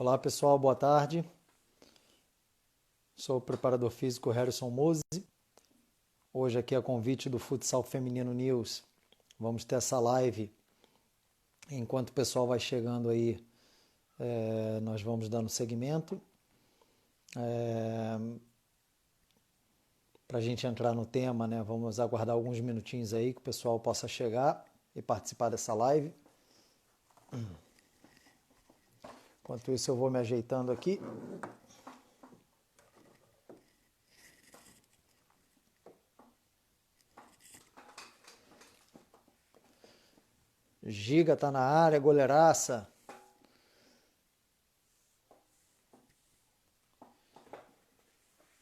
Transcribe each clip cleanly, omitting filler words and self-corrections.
Olá pessoal, boa tarde. Sou o preparador físico Harrison Muse. Hoje aqui a convite do Futsal Feminino News. Vamos ter essa live. Enquanto o pessoal vai chegando aí, nós vamos dando seguimento. Para a gente entrar no tema, né? Vamos aguardar alguns minutinhos aí que o pessoal possa chegar e participar dessa live. Enquanto isso eu vou me ajeitando aqui. Giga tá na área, goleiraça.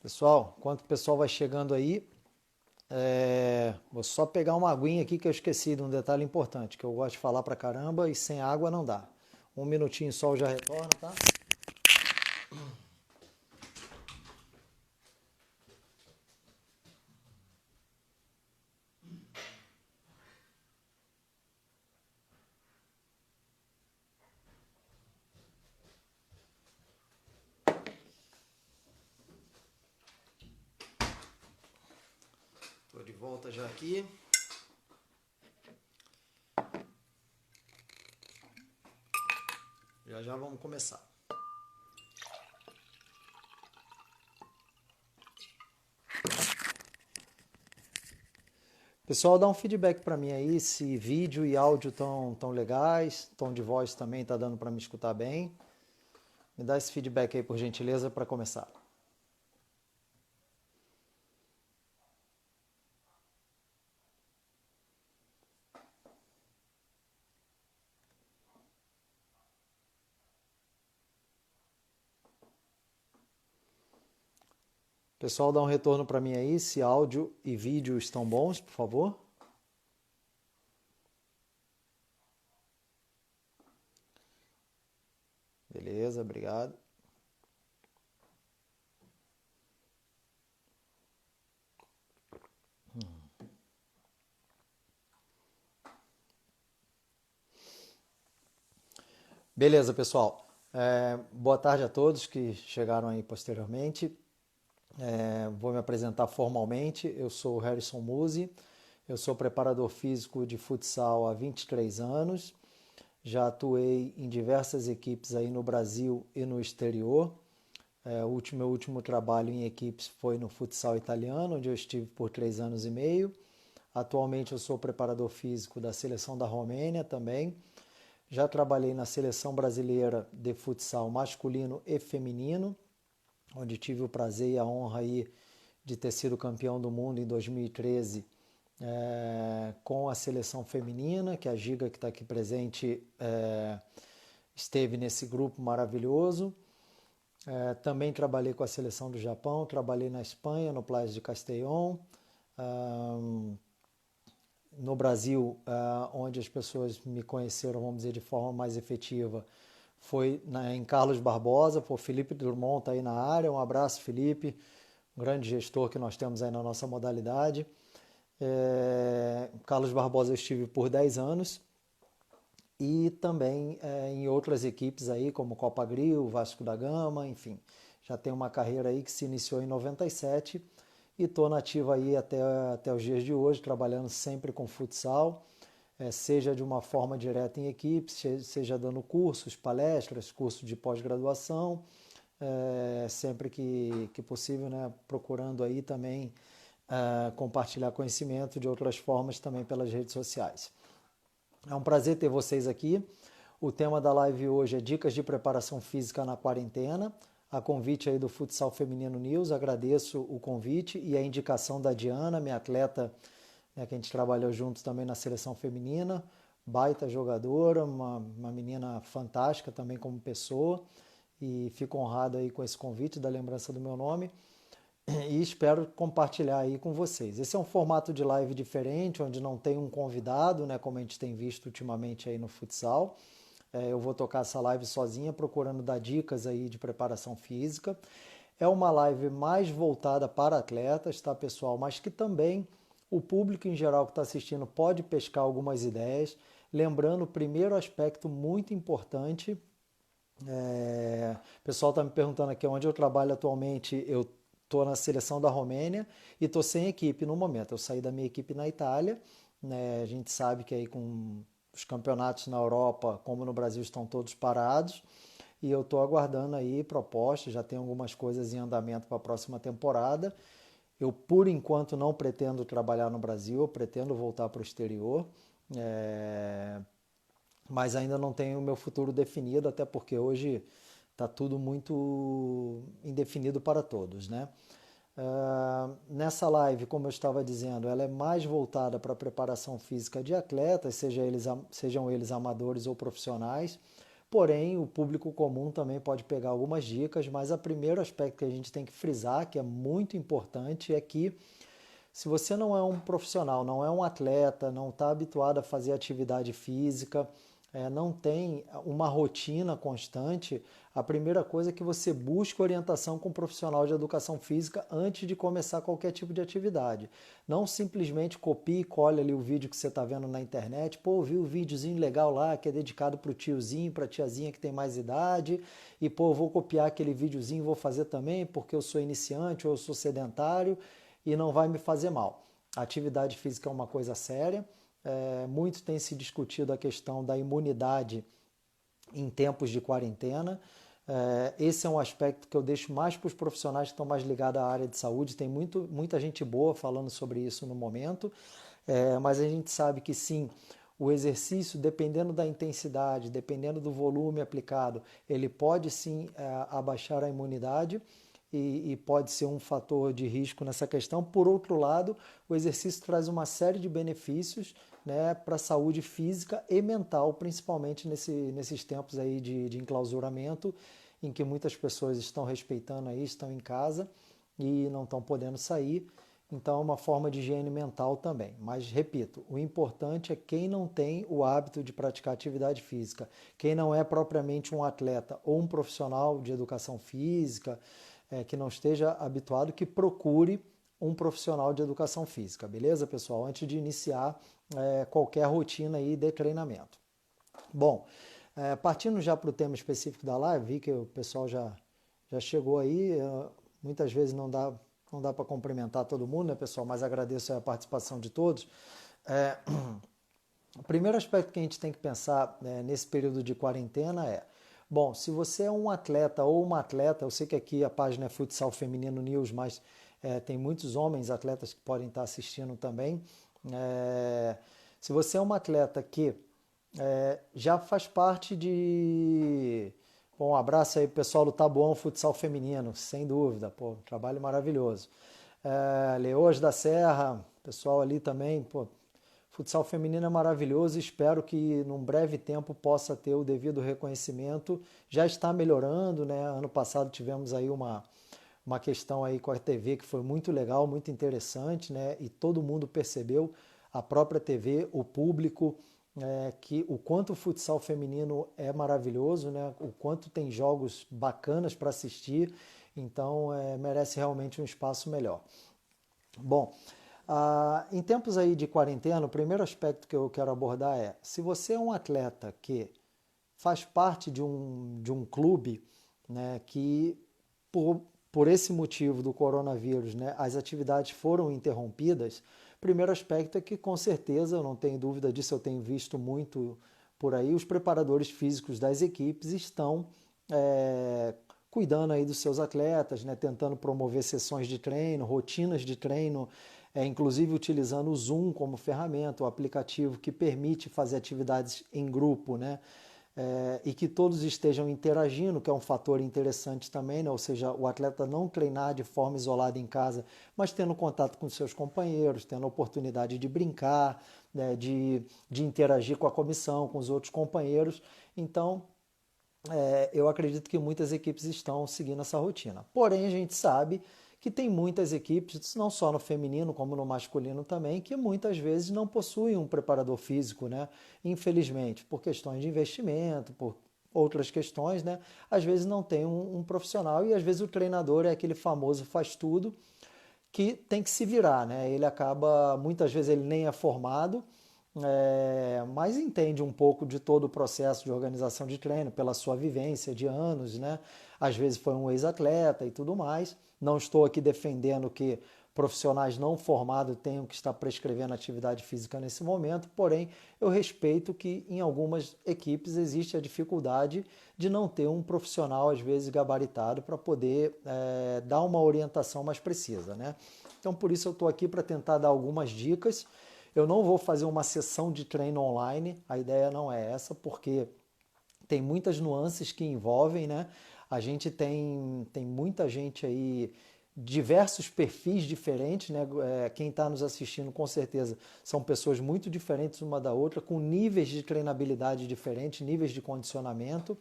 Pessoal, enquanto o pessoal vai chegando aí, vou só pegar uma aguinha aqui que eu esqueci de um detalhe importante, que eu gosto de falar pra caramba e sem água não dá. Um minutinho só eu já retorno, tá? Tô de volta já aqui. Já vamos começar. Pessoal, dá um feedback para mim aí se vídeo e áudio tão legais, tom de voz também tá dando para me escutar bem. Me dá esse feedback aí por gentileza para começar. Pessoal, dá um retorno para mim aí se áudio e vídeo estão bons, por favor. Beleza, obrigado. Beleza, pessoal. Boa tarde a todos que chegaram aí posteriormente. Vou me apresentar formalmente. Eu sou o Harrison Muse. Eu sou preparador físico de futsal há 23 anos. Já atuei em diversas equipes aí no Brasil e no exterior. Meu último trabalho em equipes foi no futsal italiano, onde eu estive por 3 anos e meio. Atualmente eu sou preparador físico da seleção da Romênia também. Já trabalhei na seleção brasileira de futsal masculino e feminino, onde tive o prazer e a honra aí de ter sido campeão do mundo em 2013 com a seleção feminina, que a Giga que está aqui presente esteve nesse grupo maravilhoso. Também trabalhei com a seleção do Japão, trabalhei na Espanha, no Playas de Castellón. No Brasil, onde as pessoas me conheceram, vamos dizer, de forma mais efetiva, foi em Carlos Barbosa, por Felipe Drummond está aí na área. Um abraço, Felipe, um grande gestor que nós temos aí na nossa modalidade. Carlos Barbosa eu estive por 10 anos e também em outras equipes aí, como Copa Grill, Vasco da Gama, enfim. Já tenho uma carreira aí que se iniciou em 97 e estou nativo aí até os dias de hoje, trabalhando sempre com futsal, seja de uma forma direta em equipes, seja dando cursos, palestras, cursos de pós-graduação, sempre que possível, né, procurando aí também compartilhar conhecimento de outras formas também pelas redes sociais. É um prazer ter vocês aqui. O tema da live hoje é dicas de preparação física na quarentena. A convite aí do Futsal Feminino News, agradeço o convite e a indicação da Diana, minha atleta, né, que a gente trabalhou juntos também na seleção feminina, baita jogadora, uma menina fantástica também como pessoa, e fico honrado aí com esse convite, da lembrança do meu nome, e espero compartilhar aí com vocês. Esse é um formato de live diferente, onde não tem um convidado, né, como a gente tem visto ultimamente aí no futsal. Eu vou tocar essa live sozinha, procurando dar dicas aí de preparação física. É uma live mais voltada para atletas, tá, pessoal? Mas que também o público em geral que está assistindo pode pescar algumas ideias. Lembrando, o primeiro aspecto muito importante O pessoal está me perguntando aqui onde eu trabalho atualmente. Eu estou na seleção da Romênia e estou sem equipe no momento. Eu saí da minha equipe na Itália, né? A gente sabe que aí com os campeonatos na Europa, como no Brasil, estão todos parados. E eu estou aguardando aí propostas, já tem algumas coisas em andamento para a próxima temporada. Eu, por enquanto, não pretendo trabalhar no Brasil, eu pretendo voltar para o exterior. É, mas ainda não tenho o meu futuro definido, até porque hoje está tudo muito indefinido para todos, né? Nessa live, como eu estava dizendo, ela é mais voltada para a preparação física de atletas, sejam eles amadores ou profissionais. Porém, o público comum também pode pegar algumas dicas, mas o primeiro aspecto que a gente tem que frisar, que é muito importante, é que se você não é um profissional, não é um atleta, não está habituado a fazer atividade física, não tem uma rotina constante, a primeira coisa é que você busque orientação com um profissional de educação física antes de começar qualquer tipo de atividade. Não simplesmente copie e cole ali o vídeo que você está vendo na internet. Pô, vi um videozinho legal lá que é dedicado para o tiozinho, para a tiazinha que tem mais idade, e pô, vou copiar aquele videozinho e vou fazer também porque eu sou iniciante ou eu sou sedentário e não vai me fazer mal. A atividade física é uma coisa séria. Muito tem se discutido a questão da imunidade em tempos de quarentena. Esse é um aspecto que eu deixo mais para os profissionais que estão mais ligados à área de saúde. Tem muita gente boa falando sobre isso no momento, mas a gente sabe que sim, o exercício, dependendo da intensidade, dependendo do volume aplicado, ele pode sim abaixar a imunidade e pode ser um fator de risco nessa questão. Por outro lado, o exercício traz uma série de benefícios, né, para a saúde física e mental, principalmente nesses tempos aí de enclausuramento, em que muitas pessoas estão respeitando aí, estão em casa e não estão podendo sair. Então é uma forma de higiene mental também. Mas, repito, o importante é quem não tem o hábito de praticar atividade física, quem não é propriamente um atleta ou um profissional de educação física, que não esteja habituado, que procure um profissional de educação física, beleza, pessoal? Antes de iniciar qualquer rotina aí de treinamento. Bom, partindo já para o tema específico da live, vi que o pessoal já chegou aí, muitas vezes não dá para cumprimentar todo mundo, né, pessoal? Mas agradeço a participação de todos. O primeiro aspecto que a gente tem que pensar nesse período de quarentena bom, se você é um atleta ou uma atleta, eu sei que aqui a página é Futsal Feminino News, mas tem muitos homens atletas que podem estar assistindo também. Se você é uma atleta que já faz parte de... Bom, um abraço aí pro pessoal do Tabuão Futsal Feminino, sem dúvida, pô, trabalho maravilhoso. Leoas da Serra, pessoal ali também, pô, futsal feminino é maravilhoso e espero que num breve tempo possa ter o devido reconhecimento. Já está melhorando, né? Ano passado tivemos aí uma questão aí com a TV que foi muito legal, muito interessante, né? E todo mundo percebeu, a própria TV, o público, que o quanto o futsal feminino é maravilhoso, né? O quanto tem jogos bacanas para assistir, então merece realmente um espaço melhor. Bom, em tempos aí de quarentena, o primeiro aspecto que eu quero abordar se você é um atleta que faz parte de um clube, né, que por esse motivo do coronavírus, né, as atividades foram interrompidas, o primeiro aspecto é que com certeza, eu não tenho dúvida disso, eu tenho visto muito por aí, os preparadores físicos das equipes estão cuidando aí dos seus atletas, né, tentando promover sessões de treino, rotinas de treino, inclusive utilizando o Zoom como ferramenta, o aplicativo que permite fazer atividades em grupo, né? E que todos estejam interagindo, que é um fator interessante também, né? Ou seja, o atleta não treinar de forma isolada em casa, mas tendo contato com seus companheiros, tendo a oportunidade de brincar, né? de interagir com a comissão, com os outros companheiros. Então, eu acredito que muitas equipes estão seguindo essa rotina. Porém, a gente sabe que tem muitas equipes, não só no feminino como no masculino também, que muitas vezes não possuem um preparador físico, né? Infelizmente, por questões de investimento, por outras questões, né? Às vezes não tem um profissional e às vezes o treinador é aquele famoso faz tudo que tem que se virar, né? Ele acaba, muitas vezes ele nem é formado, mas entende um pouco de todo o processo de organização de treino pela sua vivência de anos, né? Às vezes foi um ex-atleta e tudo mais. Não estou aqui defendendo que profissionais não formados tenham que estar prescrevendo atividade física nesse momento, porém eu respeito que em algumas equipes existe a dificuldade de não ter um profissional, às vezes, gabaritado para poder dar uma orientação mais precisa, né? Então, por isso eu estou aqui para tentar dar algumas dicas. Eu não vou fazer uma sessão de treino online, a ideia não é essa, porque tem muitas nuances que envolvem, né? A gente tem muita gente aí, diversos perfis diferentes, né? Quem está nos assistindo com certeza são pessoas muito diferentes uma da outra, com níveis de treinabilidade diferentes, níveis de condicionamento.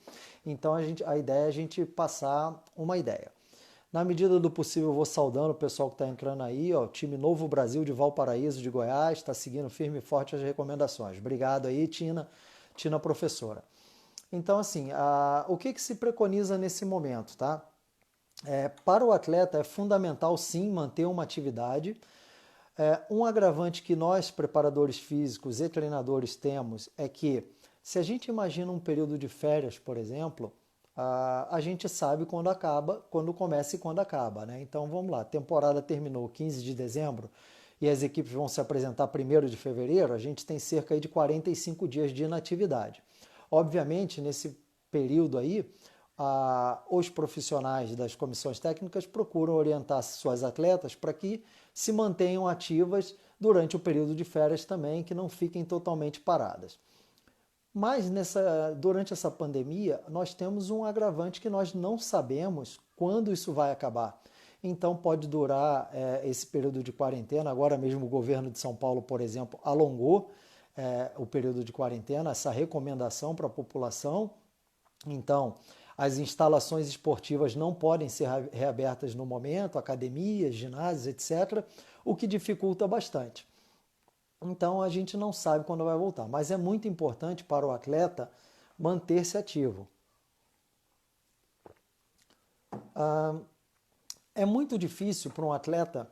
Então a ideia é a gente passar uma ideia. Na medida do possível, eu vou saudando o pessoal que está entrando aí, ó, time Novo Brasil de Valparaíso, de Goiás, está seguindo firme e forte as recomendações. Obrigado aí, Tina professora. Então, assim, o que se preconiza nesse momento, tá? Para o atleta é fundamental, sim, manter uma atividade. Um agravante que nós, preparadores físicos e treinadores, temos é que, se a gente imagina um período de férias, por exemplo, a gente sabe quando acaba, quando começa e quando acaba, né? Então vamos lá, a temporada terminou 15 de dezembro e as equipes vão se apresentar 1º de fevereiro, a gente tem cerca de 45 dias de inatividade. Obviamente, nesse período aí, os profissionais das comissões técnicas procuram orientar suas atletas para que se mantenham ativas durante o período de férias também, que não fiquem totalmente paradas. Mas durante essa pandemia, nós temos um agravante que nós não sabemos quando isso vai acabar. Então pode durar esse período de quarentena. Agora mesmo o governo de São Paulo, por exemplo, alongou o período de quarentena, essa recomendação para a população. Então, as instalações esportivas não podem ser reabertas no momento, academias, ginásios, etc., o que dificulta bastante. Então a gente não sabe quando vai voltar, mas é muito importante para o atleta manter-se ativo. É muito difícil para um atleta,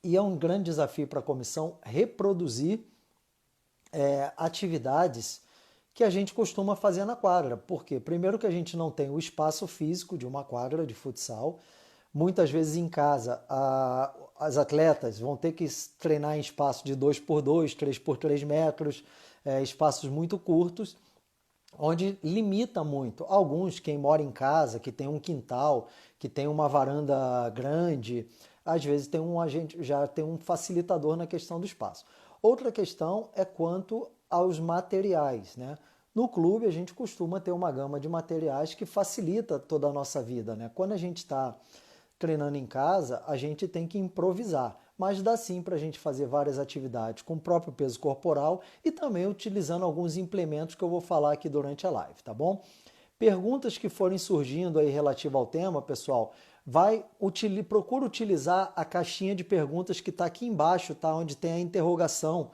e é um grande desafio para a comissão, reproduzir atividades que a gente costuma fazer na quadra. Por quê? Primeiro que a gente não tem o espaço físico de uma quadra de futsal. Muitas vezes em casa, as atletas vão ter que treinar em espaço de 2x2, 3x3 metros, espaços muito curtos, onde limita muito. Alguns, quem mora em casa, que tem um quintal, que tem uma varanda grande, às vezes já tem um facilitador na questão do espaço. Outra questão é quanto aos materiais, né? No clube a gente costuma ter uma gama de materiais que facilita toda a nossa vida, né? Quando a gente está treinando em casa, a gente tem que improvisar, mas dá sim para a gente fazer várias atividades com o próprio peso corporal e também utilizando alguns implementos que eu vou falar aqui durante a live, tá bom? Perguntas que forem surgindo aí relativo ao tema, pessoal, procura utilizar a caixinha de perguntas que está aqui embaixo, tá? Onde tem a interrogação.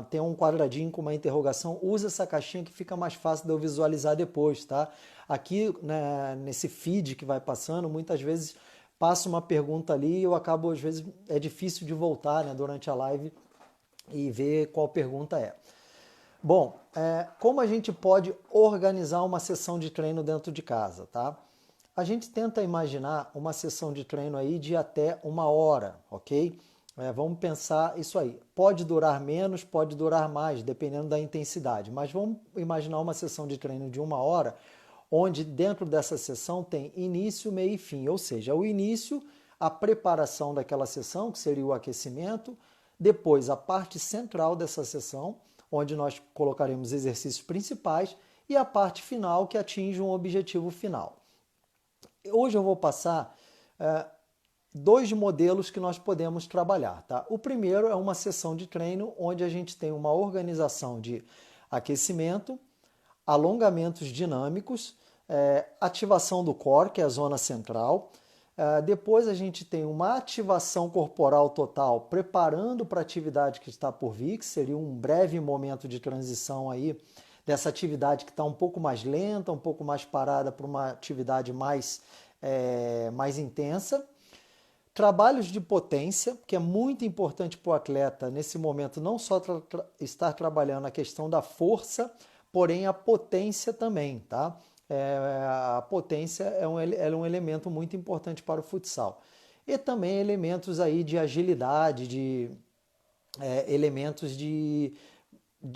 Tem um quadradinho com uma interrogação, usa essa caixinha que fica mais fácil de eu visualizar depois, tá? Aqui, né, nesse feed que vai passando, muitas vezes passa uma pergunta ali e eu acabo, às vezes, é difícil de voltar, né, durante a live e ver qual pergunta é. Bom, como a gente pode organizar uma sessão de treino dentro de casa, tá? A gente tenta imaginar uma sessão de treino aí de até 1 hora, ok? Vamos pensar isso aí. Pode durar menos, pode durar mais, dependendo da intensidade. Mas vamos imaginar uma sessão de treino de 1 hora, onde dentro dessa sessão tem início, meio e fim. Ou seja, o início, a preparação daquela sessão, que seria o aquecimento. Depois, a parte central dessa sessão, onde nós colocaremos exercícios principais. E a parte final, que atinge um objetivo final. Hoje eu vou passar 2 modelos que nós podemos trabalhar, tá? O primeiro é uma sessão de treino onde a gente tem uma organização de aquecimento, alongamentos dinâmicos, ativação do core, que é a zona central. Depois a gente tem uma ativação corporal total, preparando para a atividade que está por vir, que seria um breve momento de transição aí dessa atividade que está um pouco mais lenta, um pouco mais parada para uma atividade mais intensa. Trabalhos de potência, que é muito importante para o atleta nesse momento, não só estar trabalhando a questão da força, porém a potência também, tá? A potência é um elemento muito importante para o futsal. E também elementos aí de agilidade, elementos de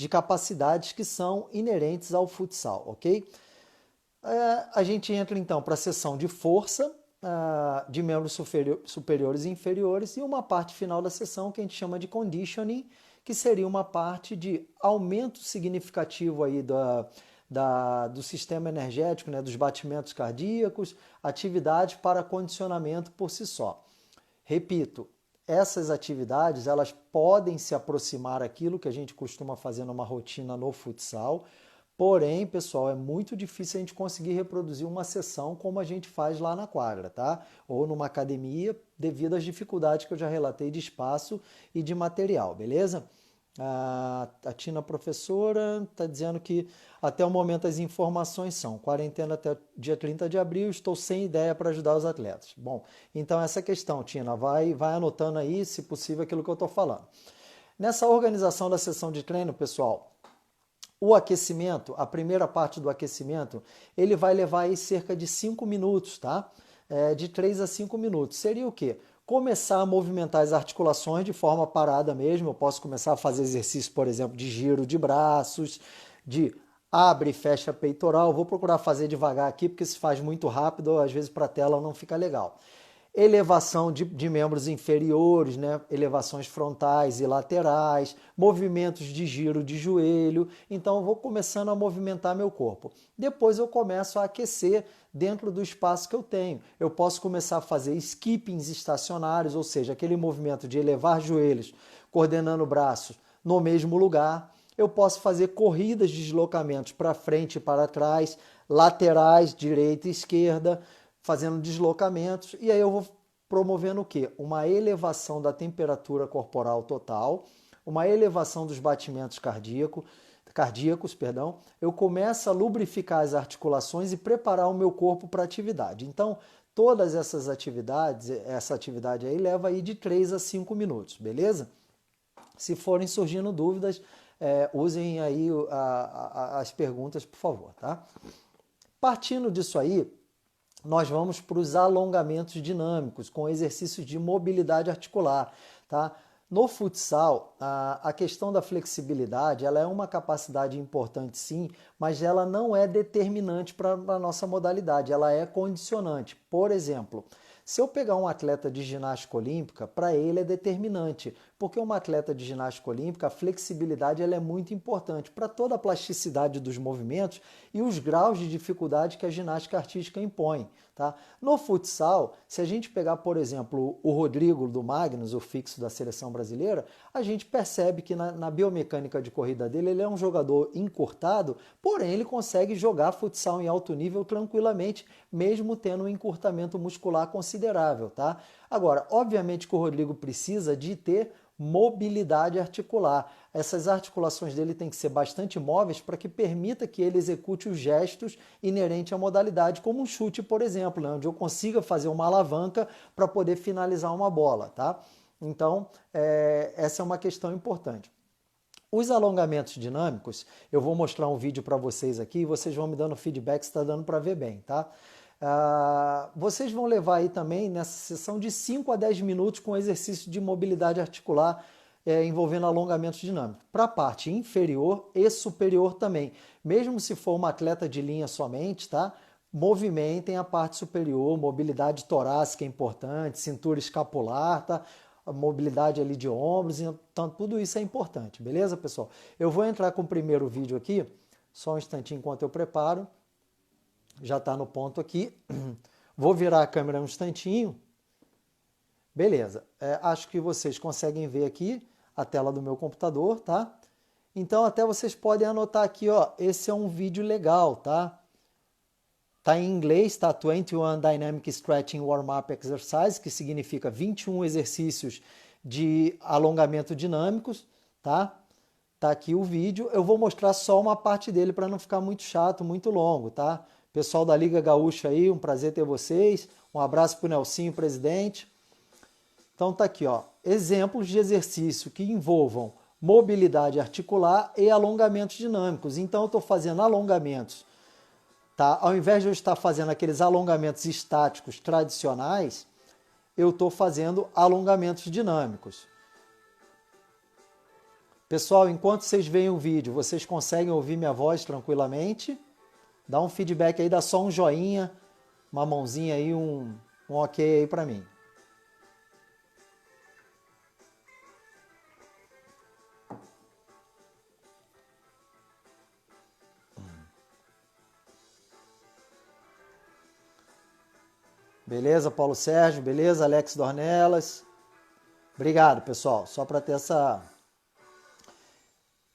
capacidades que são inerentes ao futsal, ok? A gente entra então para a seção de força, de membros superiores e inferiores, e uma parte final da sessão que a gente chama de conditioning, que seria uma parte de aumento significativo aí do sistema energético, né, dos batimentos cardíacos, atividades para condicionamento por si só. Repito, essas atividades elas podem se aproximar daquilo que a gente costuma fazer numa rotina no futsal, porém, pessoal, é muito difícil a gente conseguir reproduzir uma sessão como a gente faz lá na quadra, tá? Ou numa academia, devido às dificuldades que eu já relatei de espaço e de material, beleza? A Tina professora está dizendo que até o momento as informações são quarentena até dia 30 de abril, estou sem ideia para ajudar os atletas. Bom, então essa questão, Tina, vai anotando aí, se possível, aquilo que eu estou falando. Nessa organização da sessão de treino, pessoal, o aquecimento, a primeira parte do aquecimento, ele vai levar aí cerca de 5 minutos, tá? De 3 a 5 minutos. Seria o quê? Começar a movimentar as articulações de forma parada mesmo. Eu posso começar a fazer exercício, por exemplo, de giro de braços, de abre e fecha peitoral. Vou procurar fazer devagar aqui, porque se faz muito rápido, às vezes para a tela não fica legal. Elevação de membros inferiores, né? Elevações frontais e laterais, movimentos de giro de joelho. Então eu vou começando a movimentar meu corpo. Depois eu começo a aquecer dentro do espaço que eu tenho. Eu posso começar a fazer skippings estacionários, ou seja, aquele movimento de elevar joelhos, coordenando braços no mesmo lugar. Eu posso fazer corridas de deslocamentos para frente e para trás, laterais, direita e esquerda, fazendo deslocamentos, e aí eu vou promovendo o quê? Uma elevação da temperatura corporal total, uma elevação dos batimentos cardíacos, eu começo a lubrificar as articulações e preparar o meu corpo para a atividade. Então, todas essas atividades, essa atividade aí leva aí de 3 a 5 minutos, beleza? Se forem surgindo dúvidas, usem aí as perguntas, por favor, tá? Partindo disso aí, nós vamos para os alongamentos dinâmicos, com exercícios de mobilidade articular, tá? No futsal, a questão da flexibilidade, ela é uma capacidade importante sim, mas ela não é determinante para a nossa modalidade, ela é condicionante. Por exemplo, se eu pegar um atleta de ginástica olímpica, para ele é determinante, porque um atleta de ginástica olímpica, a flexibilidade ela é muito importante para toda a plasticidade dos movimentos e os graus de dificuldade que a ginástica artística impõe. Tá? No futsal, se a gente pegar, por exemplo, o Rodrigo do Magnus, o fixo da seleção brasileira, a gente percebe que na biomecânica de corrida dele, ele é um jogador encurtado, porém ele consegue jogar futsal em alto nível tranquilamente, mesmo tendo um encurtamento muscular considerável. Tá? Agora, obviamente que o Rodrigo precisa de ter mobilidade articular. Essas articulações dele têm que ser bastante móveis para que permita que ele execute os gestos inerentes à modalidade, como um chute, por exemplo, né, onde eu consiga fazer uma alavanca para poder finalizar uma bola. Tá? Então, essa é uma questão importante. Os alongamentos dinâmicos, eu vou mostrar um vídeo para vocês aqui e vocês vão me dando feedback se está dando para ver bem, tá? Vocês vão levar aí também nessa sessão de 5 a 10 minutos com exercício de mobilidade articular envolvendo alongamentos dinâmicos. Para a parte inferior e superior também. Mesmo se for uma atleta de linha somente, tá? Movimentem a parte superior, mobilidade torácica é importante, cintura escapular, tá? A mobilidade ali de ombros, então tudo isso é importante, beleza, pessoal? Eu vou entrar com o primeiro vídeo aqui, só um instantinho enquanto eu preparo. Já está no ponto aqui. Vou virar a câmera um instantinho. Beleza. Acho que vocês conseguem ver aqui a tela do meu computador, tá? Então, até vocês podem anotar aqui, ó. Esse é um vídeo legal, tá? Tá em inglês, tá? 21 Dynamic Stretching Warm-Up Exercise, que significa 21 exercícios de alongamento dinâmicos, tá? Tá aqui o vídeo. Eu vou mostrar só uma parte dele para não ficar muito chato, muito longo, tá? Pessoal da Liga Gaúcha aí, um prazer ter vocês. Um abraço para o Nelsinho, presidente. Então tá aqui, ó, exemplos de exercício que envolvam mobilidade articular e alongamentos dinâmicos. Então eu estou fazendo alongamentos, tá? Ao invés de eu estar fazendo aqueles alongamentos estáticos tradicionais, eu estou fazendo alongamentos dinâmicos. Pessoal, enquanto vocês veem o vídeo, vocês conseguem ouvir minha voz tranquilamente? Dá um feedback aí, dá só um joinha, uma mãozinha aí, um ok aí para mim. Beleza, Paulo Sérgio? Beleza, Alex Dornelas? Obrigado, pessoal. Só para ter essa...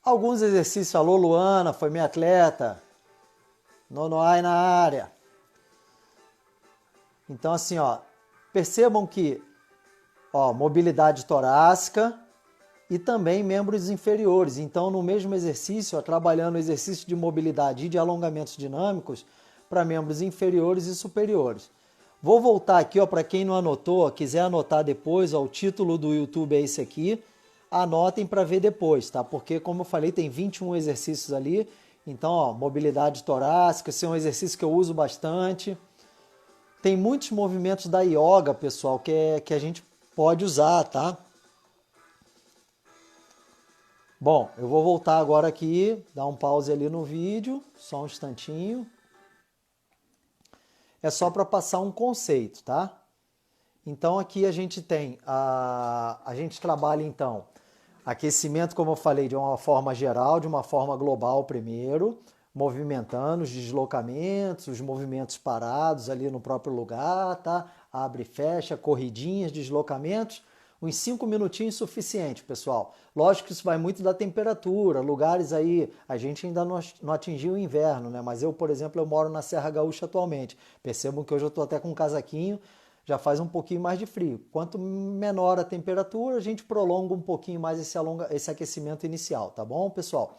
Alguns exercícios. Alô, Luana, foi minha atleta. Nonoai na área. Então, assim, ó, percebam que, ó, mobilidade torácica e também membros inferiores. Então, no mesmo exercício, ó, trabalhando exercício de mobilidade e de alongamentos dinâmicos para membros inferiores e superiores. Vou voltar aqui, ó, para quem não anotou, ó, quiser anotar depois, ó, o título do YouTube é esse aqui. Anotem para ver depois, tá? Porque, como eu falei, tem 21 exercícios ali. Então, ó, mobilidade torácica, esse é um exercício que eu uso bastante. Tem muitos movimentos da yoga, pessoal, que a gente pode usar, tá? Bom, eu vou voltar agora aqui, dar um pause ali no vídeo, só um instantinho. É só para passar um conceito, tá? Então aqui a gente tem, a gente trabalha então aquecimento, como eu falei, de uma forma geral, de uma forma global primeiro, movimentando os deslocamentos, os movimentos parados ali no próprio lugar, tá? Abre e fecha, corridinhas, deslocamentos, uns 5 minutinhos suficiente, pessoal. Lógico que isso vai muito da temperatura, lugares aí, a gente ainda não atingiu o inverno, né? Mas eu, por exemplo, eu moro na Serra Gaúcha atualmente. Percebam que hoje eu estou até com um casaquinho, já faz um pouquinho mais de frio. Quanto menor a temperatura, a gente prolonga um pouquinho mais esse aquecimento inicial, tá bom, pessoal?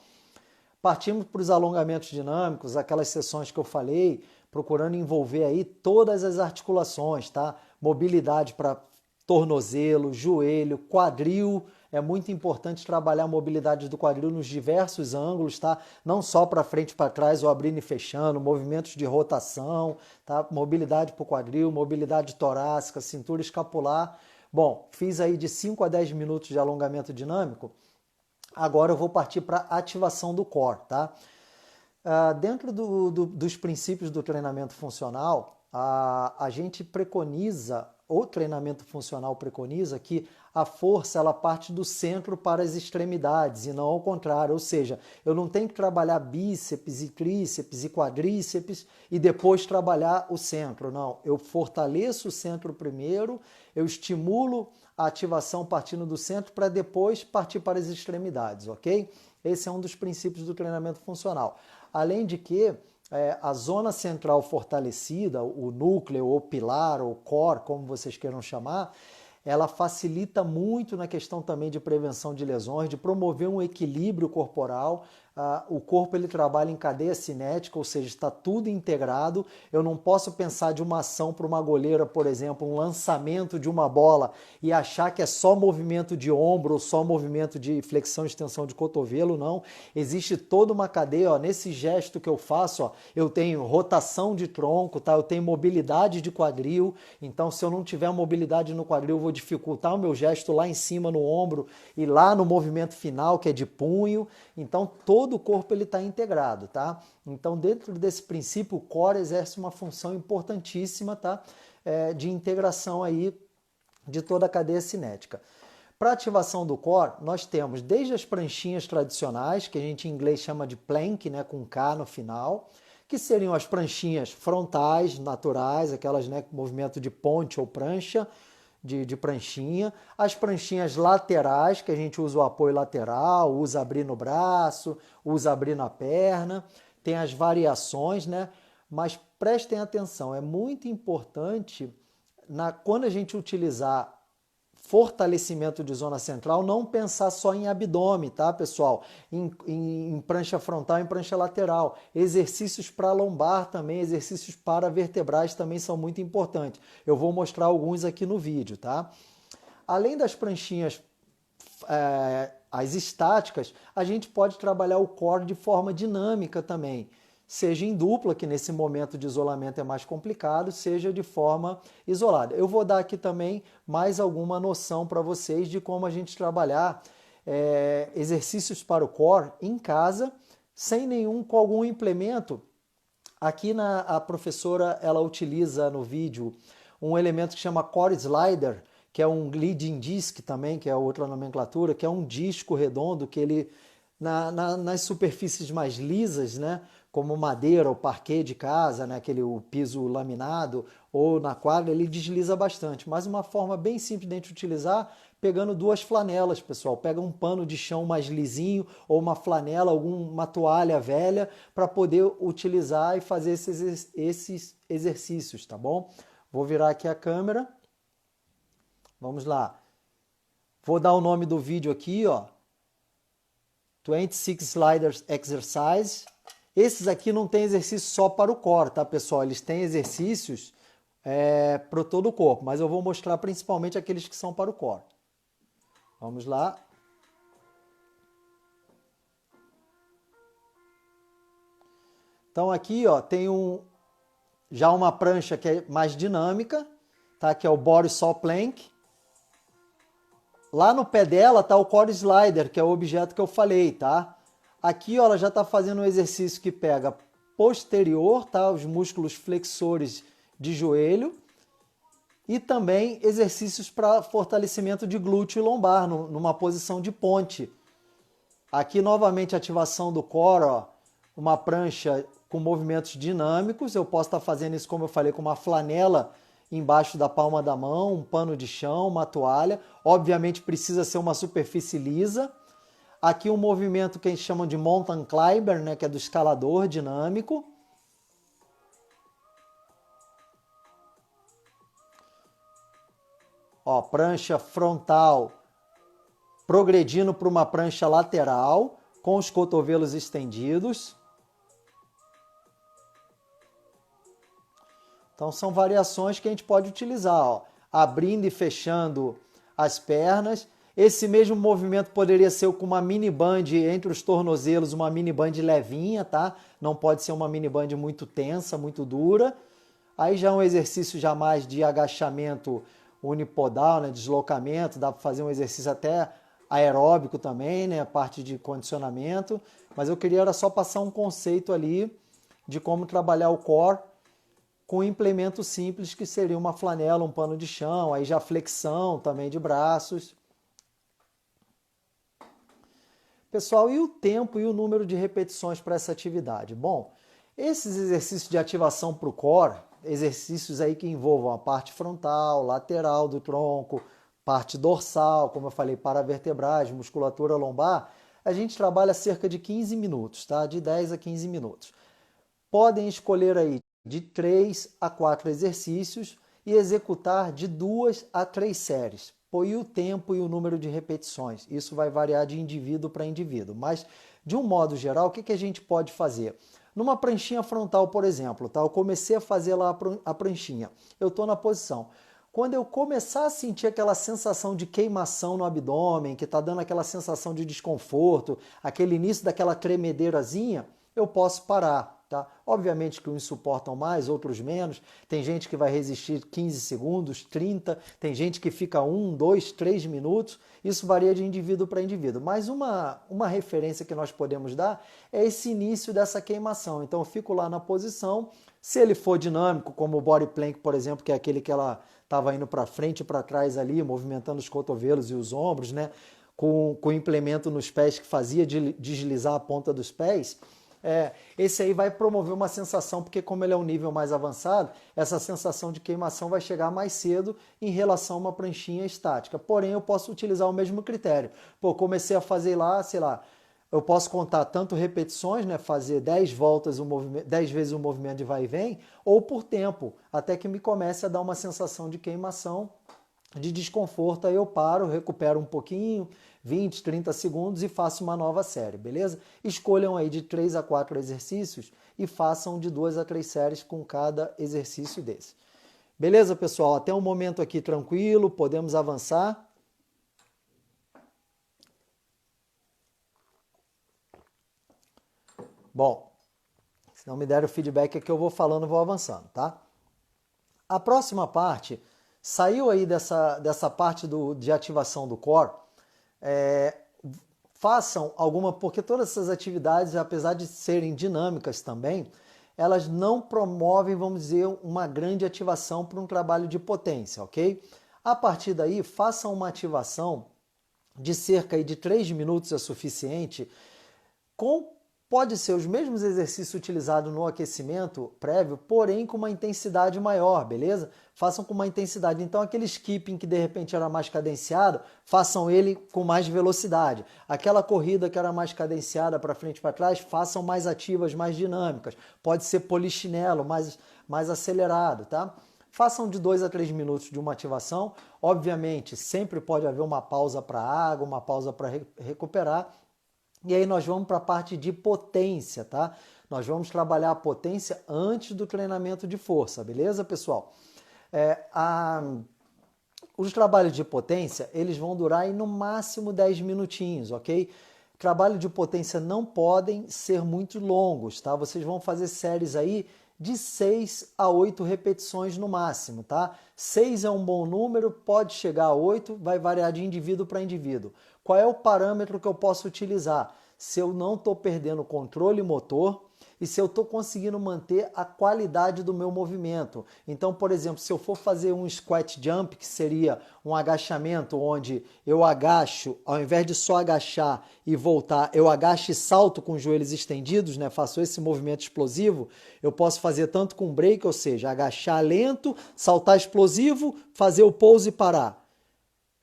Partimos para os alongamentos dinâmicos, aquelas sessões que eu falei, procurando envolver aí todas as articulações, tá? Mobilidade para tornozelo, joelho, quadril. É muito importante trabalhar a mobilidade do quadril nos diversos ângulos, tá? Não só para frente e para trás, ou abrindo e fechando, movimentos de rotação, tá? Mobilidade para o quadril, mobilidade torácica, cintura escapular. Bom, fiz aí de 5 a 10 minutos de alongamento dinâmico. Agora eu vou partir para a ativação do core, tá? Dentro dos princípios do treinamento funcional, a gente preconiza, o treinamento funcional preconiza que a força ela parte do centro para as extremidades e não ao contrário, ou seja, eu não tenho que trabalhar bíceps e tríceps e quadríceps e depois trabalhar o centro, não. Eu fortaleço o centro primeiro, eu estimulo a ativação partindo do centro para depois partir para as extremidades, ok? Esse é um dos princípios do treinamento funcional. Além de que a zona central fortalecida, o núcleo, ou pilar, ou core, como vocês queiram chamar, ela facilita muito na questão também de prevenção de lesões, de promover um equilíbrio corporal. O corpo ele trabalha em cadeia cinética, ou seja, está tudo integrado. Eu não posso pensar de uma ação para uma goleira, por exemplo, um lançamento de uma bola e achar que é só movimento de ombro ou só movimento de flexão e extensão de cotovelo, não. Existe toda uma cadeia, ó, nesse gesto que eu faço, ó, eu tenho rotação de tronco, tá? Eu tenho mobilidade de quadril, então se eu não tiver mobilidade no quadril, eu vou dificultar o meu gesto lá em cima no ombro e lá no movimento final, que é de punho. Então todo o corpo ele está integrado, tá? Então dentro desse princípio o core exerce uma função importantíssima, tá? De integração aí de toda a cadeia cinética. Para ativação do core, nós temos desde as pranchinhas tradicionais, que a gente em inglês chama de plank, né, com K no final, que seriam as pranchinhas frontais, naturais, aquelas, né, com movimento de ponte ou prancha, de pranchinha, as pranchinhas laterais, que a gente usa o apoio lateral, usa abrir no braço, usa abrir na perna, tem as variações, né? Mas prestem atenção, é muito importante quando a gente utilizar fortalecimento de zona central, não pensar só em abdômen, tá, pessoal? Em prancha frontal, em prancha lateral. Exercícios para lombar também, exercícios para vertebrais também são muito importantes. Eu vou mostrar alguns aqui no vídeo, tá? além das pranchinhas as estáticas, a gente pode trabalhar o core de forma dinâmica também, seja em dupla, que nesse momento de isolamento é mais complicado, seja de forma isolada. Eu vou dar aqui também mais alguma noção para vocês de como a gente trabalhar exercícios para o core em casa, com algum implemento. Aqui a professora ela utiliza no vídeo um elemento que chama Core Slider, que é um leading disc também, que é outra nomenclatura, que é um disco redondo que ele, nas superfícies mais lisas, né, como madeira ou parquet de casa, né, o piso laminado, ou na quadra, ele desliza bastante. Mas uma forma bem simples de a gente utilizar, pegando duas flanelas, pessoal. Pega um pano de chão mais lisinho, ou uma flanela, uma toalha velha, para poder utilizar e fazer esses exercícios, tá bom? Vou virar aqui a câmera. Vamos lá. Vou dar o nome do vídeo aqui, ó. 26 Sliders Exercise. Esses aqui não tem exercício só para o core, tá, pessoal? Eles têm exercícios para todo o corpo, mas eu vou mostrar principalmente aqueles que são para o core. Vamos lá. Então aqui, ó, tem já uma prancha que é mais dinâmica, tá? Que é o Body Saw Plank. Lá no pé dela tá o Core Slider, que é o objeto que eu falei, tá? Aqui, ó, ela já está fazendo um exercício que pega posterior, tá? Os músculos flexores de joelho. E também exercícios para fortalecimento de glúteo e lombar, numa posição de ponte. Aqui, novamente, ativação do core, ó, uma prancha com movimentos dinâmicos. Eu posso estar fazendo isso, como eu falei, com uma flanela embaixo da palma da mão, um pano de chão, uma toalha. Obviamente precisa ser uma superfície lisa. Aqui um movimento que a gente chama de mountain climber, né, que é do escalador dinâmico. Ó, prancha frontal progredindo para uma prancha lateral com os cotovelos estendidos. Então são variações que a gente pode utilizar, ó, abrindo e fechando as pernas. Esse mesmo movimento poderia ser com uma mini band entre os tornozelos, uma mini band levinha, tá? Não pode ser uma mini band muito tensa, muito dura. Aí já é um exercício já mais de agachamento unipodal, né? Deslocamento, dá para fazer um exercício até aeróbico também, né? A parte de condicionamento. Mas eu queria era só passar um conceito ali de como trabalhar o core com um implemento simples que seria uma flanela, um pano de chão, aí já flexão também de braços. Pessoal, e o tempo e o número de repetições para essa atividade? Bom, esses exercícios de ativação para o core, exercícios aí que envolvam a parte frontal, lateral do tronco, parte dorsal, como eu falei, paravertebrais, musculatura lombar, a gente trabalha cerca de 15 minutos, tá? De 10 a 15 minutos. Podem escolher aí de 3 a 4 exercícios e executar de 2 a 3 séries. E o tempo e o número de repetições. Isso vai variar de indivíduo para indivíduo. Mas, de um modo geral, o que a gente pode fazer? Numa pranchinha frontal, por exemplo, tá? Eu comecei a fazer lá a pranchinha. Eu estou na posição. Quando eu começar a sentir aquela sensação de queimação no abdômen, que está dando aquela sensação de desconforto, aquele início daquela tremedeirazinha, eu posso parar. Tá? Obviamente que uns suportam mais, outros menos. Tem gente que vai resistir 15 segundos, 30, tem gente que fica 1, 2, 3 minutos. Isso varia de indivíduo para indivíduo. Mas uma referência que nós podemos dar é esse início dessa queimação. Então eu fico lá na posição. Se ele for dinâmico, como o body plank, por exemplo, que é aquele que ela estava indo para frente e para trás ali, movimentando os cotovelos e os ombros, né? Com o implemento nos pés que fazia deslizar a ponta dos pés. Esse aí vai promover uma sensação, porque como ele é um nível mais avançado, essa sensação de queimação vai chegar mais cedo em relação a uma pranchinha estática. Porém, eu posso utilizar o mesmo critério. Comecei a fazer lá, sei lá, eu posso contar tanto repetições, né, fazer 10 voltas, 10 vezes o movimento de vai e vem, ou por tempo, até que me comece a dar uma sensação de queimação, de desconforto, aí eu paro, recupero um pouquinho, 20, 30 segundos e faço uma nova série, beleza? Escolham aí de 3 a 4 exercícios e façam de 2 a 3 séries com cada exercício desse. Beleza, pessoal? Até um momento aqui tranquilo, podemos avançar. Bom, se não me der o feedback aqui eu vou falando, vou avançando, tá? A próxima parte, saiu aí dessa parte de ativação do core, façam alguma, porque todas essas atividades, apesar de serem dinâmicas também, elas não promovem, vamos dizer, uma grande ativação para um trabalho de potência, ok? A partir daí, façam uma ativação de cerca de 3 minutos é suficiente, pode ser os mesmos exercícios utilizados no aquecimento prévio, porém com uma intensidade maior, beleza? Façam com uma intensidade. Então, aquele skipping que de repente era mais cadenciado, façam ele com mais velocidade. Aquela corrida que era mais cadenciada para frente e para trás, façam mais ativas, mais dinâmicas. Pode ser polichinelo, mais acelerado, tá? Façam de 2 a 3 minutos de uma ativação. Obviamente, sempre pode haver uma pausa para água, uma pausa para recuperar. E aí nós vamos para a parte de potência, tá? Nós vamos trabalhar a potência antes do treinamento de força, beleza, pessoal? Os trabalhos de potência, eles vão durar aí no máximo 10 minutinhos, ok? Trabalho de potência não podem ser muito longos, tá? Vocês vão fazer séries aí de 6 a 8 repetições no máximo, tá? 6 é um bom número, pode chegar a 8, vai variar de indivíduo para indivíduo. Qual é o parâmetro que eu posso utilizar? Se eu não estou perdendo o controle motor e se eu estou conseguindo manter a qualidade do meu movimento. Então, por exemplo, se eu for fazer um squat jump, que seria um agachamento onde eu agacho, ao invés de só agachar e voltar, eu agacho e salto com os joelhos estendidos, né? Faço esse movimento explosivo, eu posso fazer tanto com break, ou seja, agachar lento, saltar explosivo, fazer o pose e parar.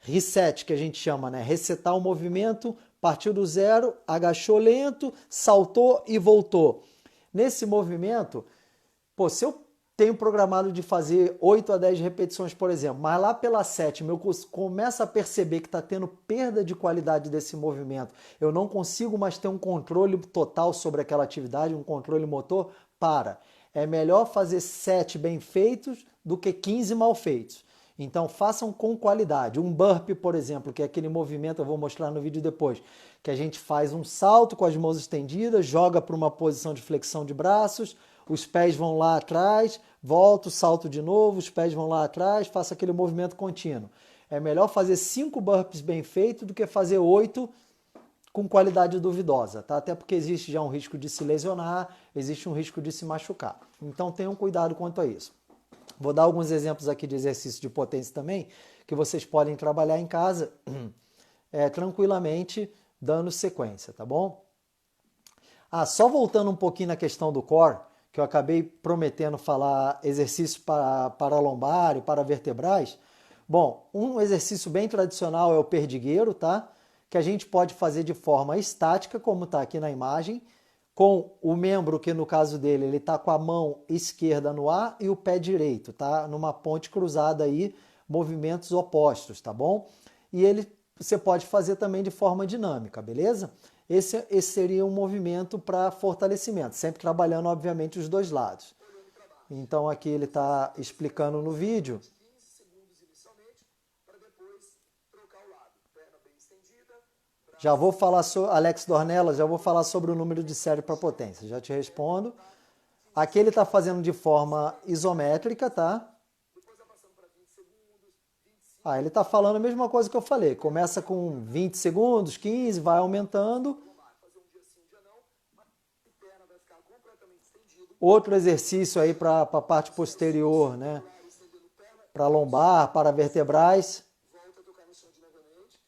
Reset, que a gente chama, né? Resetar o movimento, partiu do zero, agachou lento, saltou e voltou. Nesse movimento, se eu tenho programado de fazer 8 a 10 repetições, por exemplo, mas lá pela 7ª eu começo a perceber que está tendo perda de qualidade desse movimento, eu não consigo mais ter um controle total sobre aquela atividade, um controle motor, é melhor fazer 7 bem feitos do que 15 mal feitos. Então façam com qualidade. Um burpee, por exemplo, que é aquele movimento, eu vou mostrar no vídeo depois, que a gente faz um salto com as mãos estendidas, joga para uma posição de flexão de braços, os pés vão lá atrás, volta, salto de novo, os pés vão lá atrás, faça aquele movimento contínuo. É melhor fazer 5 burpees bem feitos do que fazer 8 com qualidade duvidosa, tá? Até porque existe já um risco de se lesionar, existe um risco de se machucar. Então tenham cuidado quanto a isso. Vou dar alguns exemplos aqui de exercício de potência também, que vocês podem trabalhar em casa tranquilamente, dando sequência, tá bom? Só voltando um pouquinho na questão do core, que eu acabei prometendo falar exercício para lombar e para vertebrais. Bom, um exercício bem tradicional é o perdigueiro, tá? Que a gente pode fazer de forma estática, como está aqui na imagem, com o membro que no caso dele, ele está com a mão esquerda no ar e o pé direito, tá? Numa ponte cruzada aí, movimentos opostos, tá bom? E você pode fazer também de forma dinâmica, beleza? Esse seria um movimento para fortalecimento, sempre trabalhando, obviamente, os dois lados. Então aqui ele está explicando no vídeo. Já vou falar sobre Alex Dornella, já vou falar sobre o número de série para potência. Já te respondo. Aqui ele está fazendo de forma isométrica, tá? Ele está falando a mesma coisa que eu falei. Começa com 20 segundos, 15, vai aumentando. Outro exercício aí para a parte posterior, né? Para lombar, para vertebrais.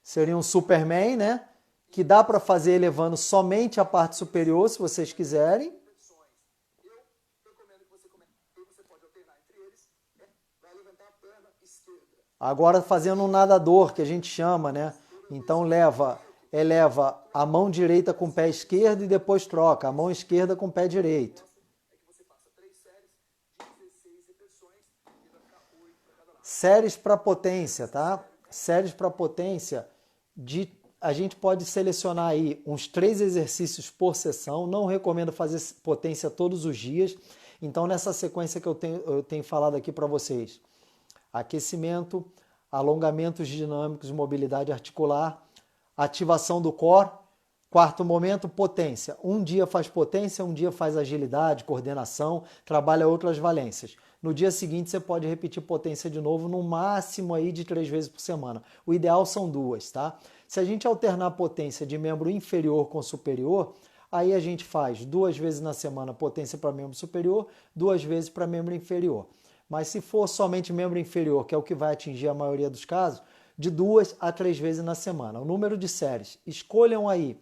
Seria um Superman, né? Que dá para fazer elevando somente a parte superior, se vocês quiserem. Agora fazendo um nadador, que a gente chama, né? Então eleva a mão direita com o pé esquerdo e depois troca a mão esquerda com o pé direito. Séries para potência, tá? Séries para potência, a gente pode selecionar aí uns 3 exercícios por sessão. Não recomendo fazer potência todos os dias. Então, nessa sequência que eu tenho falado aqui para vocês, aquecimento, alongamentos dinâmicos, mobilidade articular, ativação do core, Quarto momento, potência. Um dia faz potência, um dia faz agilidade, coordenação, trabalha outras valências. No dia seguinte você pode repetir potência de novo, no máximo aí de 3 vezes por semana. O ideal são 2, tá? Se a gente alternar a potência de membro inferior com superior, aí a gente faz 2 vezes na semana potência para membro superior, 2 vezes para membro inferior. Mas se for somente membro inferior, que é o que vai atingir a maioria dos casos, de 2 a 3 vezes na semana. O número de séries, escolham aí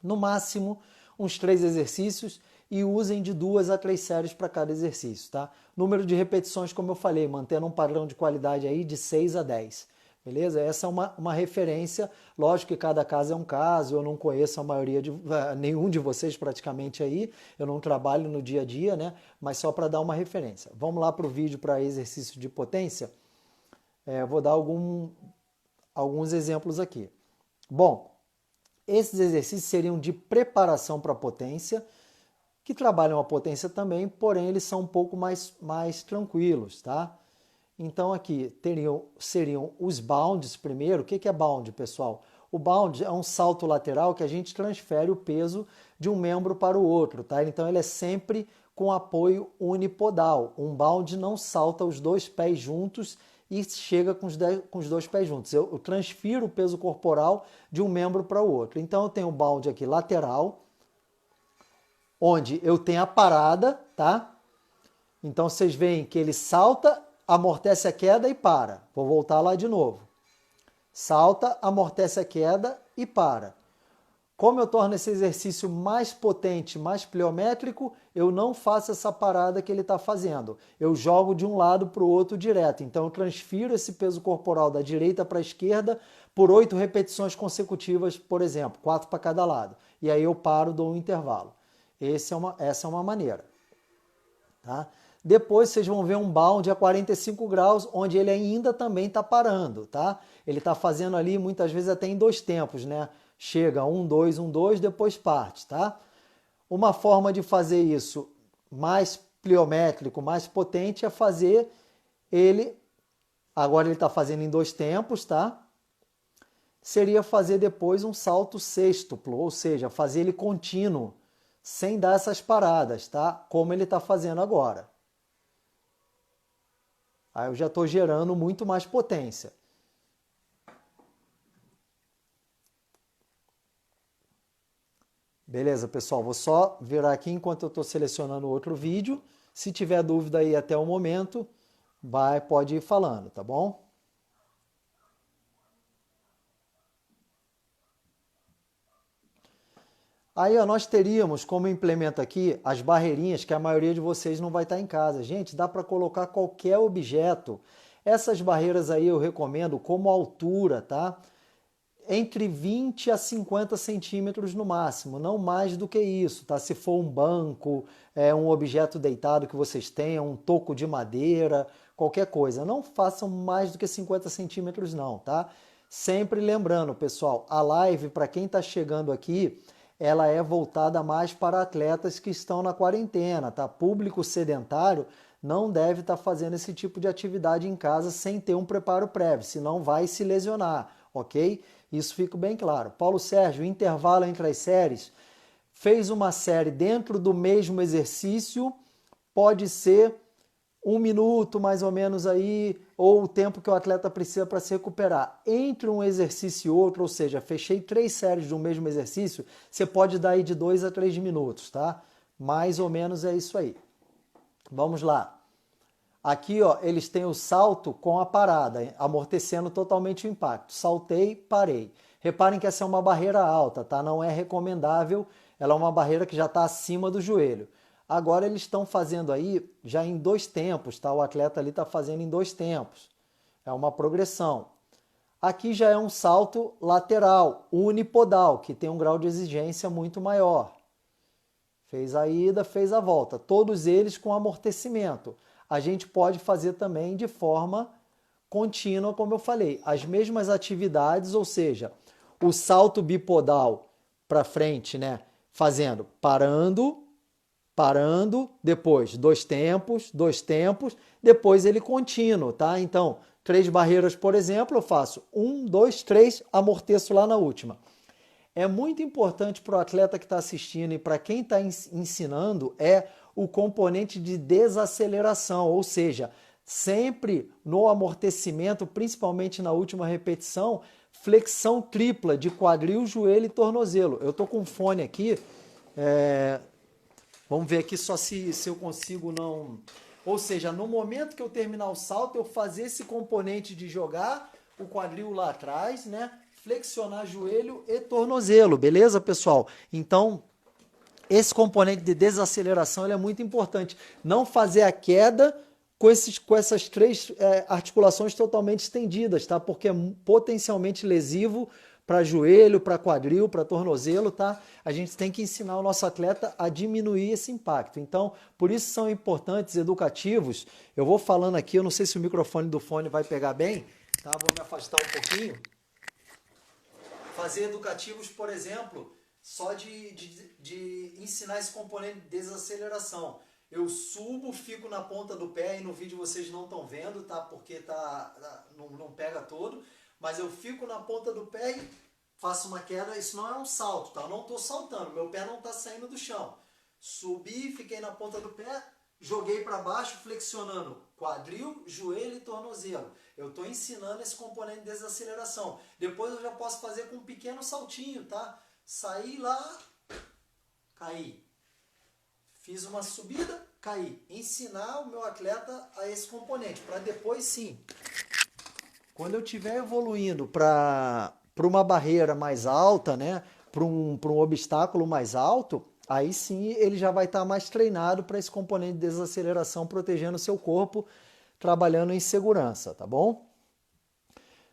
no máximo uns 3 exercícios e usem de 2 a 3 séries para cada exercício, tá? Número de repetições, como eu falei, mantendo um padrão de qualidade aí de 6 a 10. Beleza? Essa é uma referência. Lógico que cada caso é um caso, eu não conheço a maioria de nenhum de vocês praticamente aí, eu não trabalho no dia a dia, né? Mas só para dar uma referência. Vamos lá para o vídeo para exercício de potência. Vou dar alguns exemplos aqui. Bom, esses exercícios seriam de preparação para a potência, que trabalham a potência também, porém eles são um pouco mais tranquilos, tá? Então aqui seriam os bounds primeiro. O que é bound, pessoal? O bound é um salto lateral que a gente transfere o peso de um membro para o outro, tá? Então ele é sempre com apoio unipodal. Um bound não salta os 2 pés juntos e chega com os 2 pés juntos. Eu transfiro o peso corporal de um membro para o outro. Então eu tenho o bound aqui lateral, onde eu tenho a parada, tá? Então vocês veem que ele salta, amortece a queda e para. Vou voltar lá de novo. Salta, amortece a queda e para. Como eu torno esse exercício mais potente, mais pliométrico, eu não faço essa parada que ele está fazendo. Eu jogo de um lado para o outro direto. Então eu transfiro esse peso corporal da direita para a esquerda por 8 repetições consecutivas, por exemplo, 4 para cada lado. E aí eu paro, dou um intervalo. Essa é uma maneira. Tá? Depois vocês vão ver um bound a 45 graus, onde ele ainda também está parando. Tá? Ele está fazendo ali muitas vezes até em 2 tempos, né? Chega 1, 2, depois parte, tá? Uma forma de fazer isso mais pliométrico, mais potente, é fazer ele... Agora ele está fazendo em 2 tempos, tá? Seria fazer depois um salto sêxtuplo, ou seja, fazer ele contínuo, sem dar essas paradas, tá? Como ele está fazendo agora. Aí eu já estou gerando muito mais potência. Beleza, pessoal? Vou só virar aqui enquanto eu estou selecionando outro vídeo. Se tiver dúvida aí até o momento, pode ir falando, tá bom? Aí ó, nós teríamos como implemento aqui as barreirinhas que a maioria de vocês não vai estar em casa. Gente, dá para colocar qualquer objeto. Essas barreiras aí eu recomendo como altura, tá? Entre 20 a 50 centímetros no máximo, não mais do que isso, tá? Se for um banco, um objeto deitado que vocês tenham, um toco de madeira, qualquer coisa, não façam mais do que 50 centímetros não, tá? Sempre lembrando, pessoal, a live, para quem está chegando aqui, ela é voltada mais para atletas que estão na quarentena, tá? Público sedentário não deve estar fazendo esse tipo de atividade em casa sem ter um preparo prévio, senão vai se lesionar, ok? Isso fica bem claro. Paulo Sérgio, intervalo entre as séries, fez uma série dentro do mesmo exercício, pode ser 1 minuto mais ou menos aí, ou o tempo que o atleta precisa para se recuperar. Entre um exercício e outro, ou seja, fechei 3 séries do mesmo exercício, você pode dar aí de 2 a 3 minutos, tá? Mais ou menos é isso aí. Vamos lá. Aqui, ó, eles têm o salto com a parada, amortecendo totalmente o impacto. Saltei, parei. Reparem que essa é uma barreira alta, tá? Não é recomendável, ela é uma barreira que já está acima do joelho. Agora eles estão fazendo aí já em 2 tempos, tá? O atleta ali está fazendo em 2 tempos. É uma progressão. Aqui já é um salto lateral, unipodal, que tem um grau de exigência muito maior. Fez a ida, fez a volta. Todos eles com amortecimento. A gente pode fazer também de forma contínua, como eu falei. As mesmas atividades, ou seja, o salto bipodal para frente, né? Fazendo parando, depois 2 tempos, depois ele contínuo, tá? Então, 3 barreiras, por exemplo, eu faço 1, 2, 3, amorteço lá na última. é muito importante para o atleta que está assistindo e para quem está ensinando é o componente de desaceleração, ou seja, sempre no amortecimento, principalmente na última repetição, flexão tripla de quadril, joelho e tornozelo. Eu estou com fone aqui, vamos ver aqui só se eu consigo não... Ou seja, no momento que eu terminar o salto, eu fazer esse componente de jogar o quadril lá atrás, né? Flexionar joelho e tornozelo, beleza, pessoal? Então, esse componente de desaceleração ele é muito importante. Não fazer a queda com essas três articulações totalmente estendidas, tá? Porque é potencialmente lesivo para joelho, para quadril, para tornozelo, tá? A gente tem que ensinar o nosso atleta a diminuir esse impacto. Então, por isso são importantes, educativos. Eu vou falando aqui, eu não sei se o microfone do fone vai pegar bem, tá? Vou me afastar um pouquinho. Fazer educativos, por exemplo, só de ensinar esse componente de desaceleração. Eu subo, fico na ponta do pé, e no vídeo vocês não estão vendo, tá? Porque não pega todo. Mas eu fico na ponta do pé e faço uma queda. Isso não é um salto, tá? Eu não estou saltando, meu pé não está saindo do chão. Subi, fiquei na ponta do pé, joguei para baixo, flexionando quadril, joelho e tornozelo. Eu estou ensinando esse componente de desaceleração. Depois eu já posso fazer com um pequeno saltinho, tá? Saí lá, caí. Fiz uma subida, caí. Ensinar o meu atleta a esse componente, para depois sim, quando eu estiver evoluindo para uma barreira mais alta, né, para um obstáculo mais alto, aí sim ele já vai estar mais treinado para esse componente de desaceleração, protegendo o seu corpo, trabalhando em segurança, tá bom?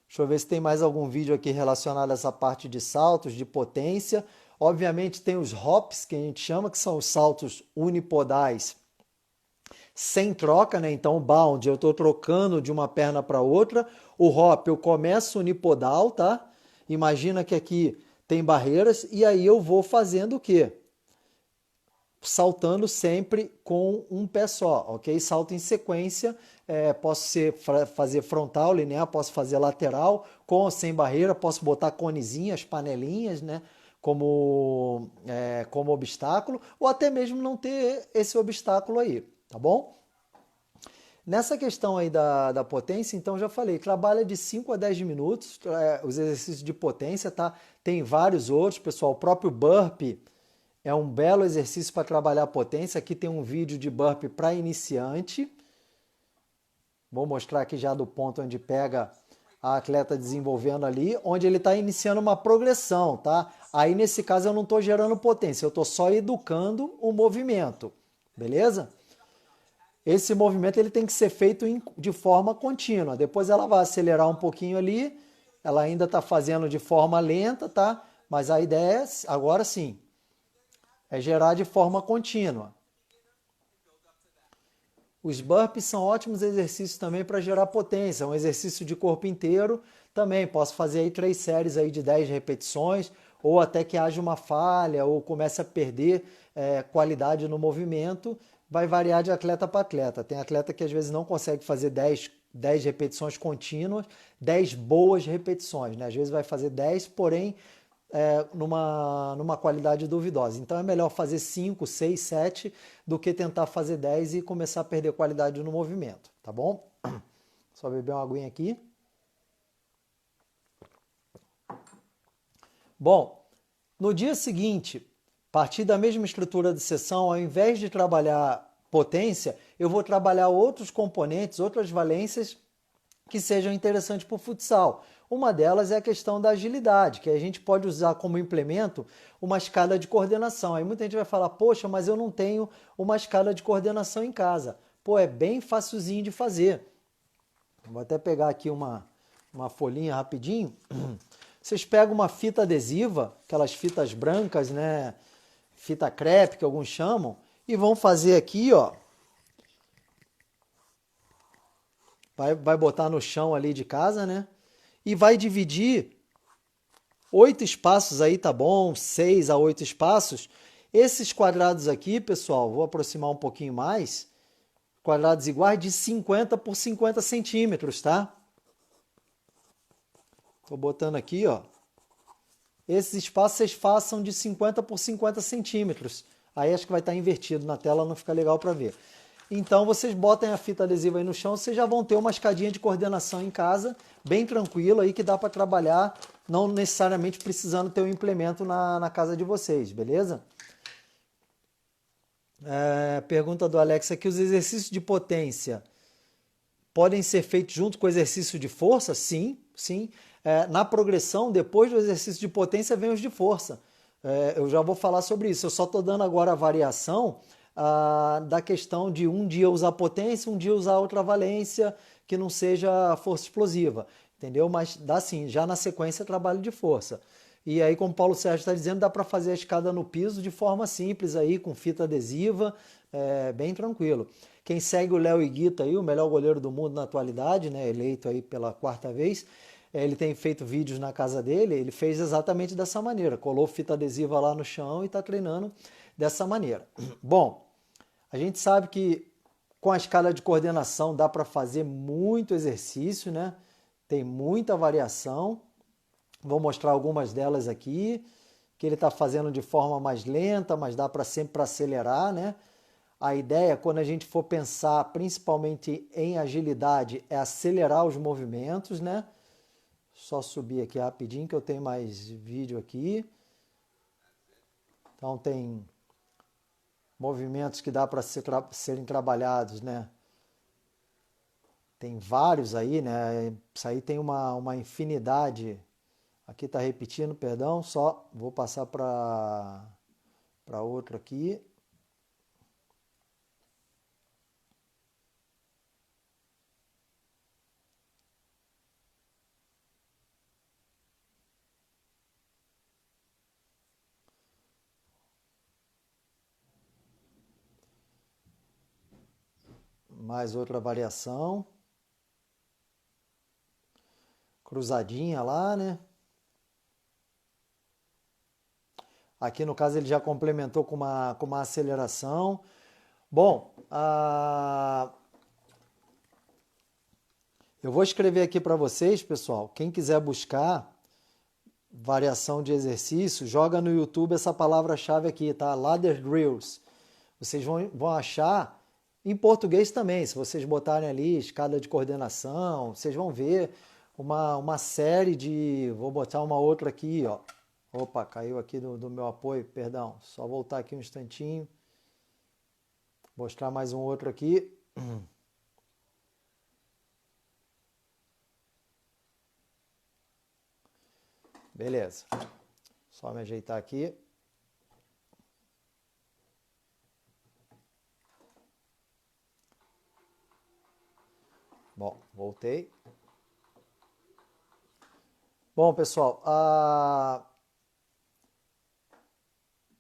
Deixa eu ver se tem mais algum vídeo aqui relacionado a essa parte de saltos, de potência. Obviamente tem os hops, que a gente chama, que são os saltos unipodais, sem troca, né? Então o bound eu estou trocando de uma perna para outra. O hop eu começo unipodal, tá? Imagina que aqui tem barreiras e aí eu vou fazendo o quê? Saltando sempre com um pé só, ok? Salto em sequência, posso fazer frontal, linear, posso fazer lateral, com ou sem barreira, posso botar conezinhas, panelinhas, né? Como obstáculo, ou até mesmo não ter esse obstáculo aí, tá bom? Nessa questão aí da potência, então já falei, trabalha de 5 a 10 minutos, os exercícios de potência, tá? Tem vários outros, pessoal, o próprio burpee é um belo exercício para trabalhar a potência. Aqui tem um vídeo de burpee para iniciante. Vou mostrar aqui já do ponto onde pega a atleta desenvolvendo ali, onde ele está iniciando uma progressão, tá? Aí nesse caso eu não estou gerando potência, eu estou só educando o movimento, beleza? Esse movimento ele tem que ser feito de forma contínua. Depois ela vai acelerar um pouquinho ali, ela ainda está fazendo de forma lenta, tá? Mas a ideia é, agora sim, é gerar de forma contínua. Os burpees são ótimos exercícios também para gerar potência, é um exercício de corpo inteiro também. Posso fazer aí 3 séries aí de 10 repetições, ou até que haja uma falha, ou comece a perder qualidade no movimento. Vai variar de atleta para atleta. Tem atleta que às vezes não consegue fazer 10 repetições contínuas, 10 boas repetições, né? Às vezes vai fazer 10, porém numa qualidade duvidosa. Então é melhor fazer 5, 6, 7 do que tentar fazer 10 e começar a perder qualidade no movimento, tá bom? Só beber uma aguinha aqui. Bom, no dia seguinte, a partir da mesma estrutura de sessão, ao invés de trabalhar potência, eu vou trabalhar outros componentes, outras valências que sejam interessantes para o futsal. Uma delas é a questão da agilidade, que a gente pode usar como implemento uma escada de coordenação. Aí muita gente vai falar, poxa, mas eu não tenho uma escada de coordenação em casa. Pô, é bem facilzinho de fazer. Vou até pegar aqui uma folhinha rapidinho. Vocês pegam uma fita adesiva, aquelas fitas brancas, né? Fita crepe, que alguns chamam, e vão fazer aqui, ó. Vai botar no chão ali de casa, né? E vai dividir 8 espaços aí, tá bom? 6 a 8 espaços. Esses quadrados aqui, pessoal, vou aproximar um pouquinho mais. Quadrados iguais de 50 por 50 centímetros, tá? Tô botando aqui, ó. esses espaços vocês façam de 50 por 50 centímetros. Aí acho que vai estar invertido na tela, não fica legal para ver. Então vocês botem a fita adesiva aí no chão, vocês já vão ter uma escadinha de coordenação em casa, bem tranquilo aí, que dá para trabalhar, não necessariamente precisando ter um implemento na casa de vocês, beleza? Pergunta do Alex aqui, os exercícios de potência podem ser feitos junto com o exercício de força? Sim, sim. Na progressão, depois do exercício de potência, vem os de força. Eu já vou falar sobre isso. Eu só estou dando agora a variação da questão de um dia usar potência, um dia usar outra valência, que não seja força explosiva. Entendeu? Mas dá sim, já na sequência, trabalho de força. E aí, como o Paulo Sérgio está dizendo, dá para fazer a escada no piso de forma simples aí, com fita adesiva, bem tranquilo. Quem segue o Léo Higuita aí, o melhor goleiro do mundo na atualidade, né, eleito aí pela 4ª vez, ele tem feito vídeos na casa dele, ele fez exatamente dessa maneira, colou fita adesiva lá no chão e está treinando dessa maneira. Bom, a gente sabe que com a escala de coordenação dá para fazer muito exercício, né? Tem muita variação. Vou mostrar algumas delas aqui, que ele está fazendo de forma mais lenta, mas dá para sempre acelerar, né? A ideia, quando a gente for pensar principalmente em agilidade, é acelerar os movimentos, né? Só subir aqui rapidinho que eu tenho mais vídeo aqui. Então tem movimentos que dá para serem trabalhados, né? Tem vários aí, né? Isso aí tem uma infinidade. Aqui está repetindo, perdão, só vou passar para outro aqui. Mais outra variação. Cruzadinha lá, né? Aqui no caso ele já complementou com uma aceleração. Bom, eu vou escrever aqui para vocês, pessoal. Quem quiser buscar variação de exercício, joga no YouTube essa palavra-chave aqui, tá? Ladder Drills. Vocês vão achar em português também. Se vocês botarem ali escada de coordenação, vocês vão ver uma série de... Vou botar uma outra aqui, ó. Opa, caiu aqui do meu apoio, perdão. Só voltar aqui um instantinho. Mostrar mais um outro aqui. Beleza. Só me ajeitar aqui. Bom, voltei. Bom, pessoal,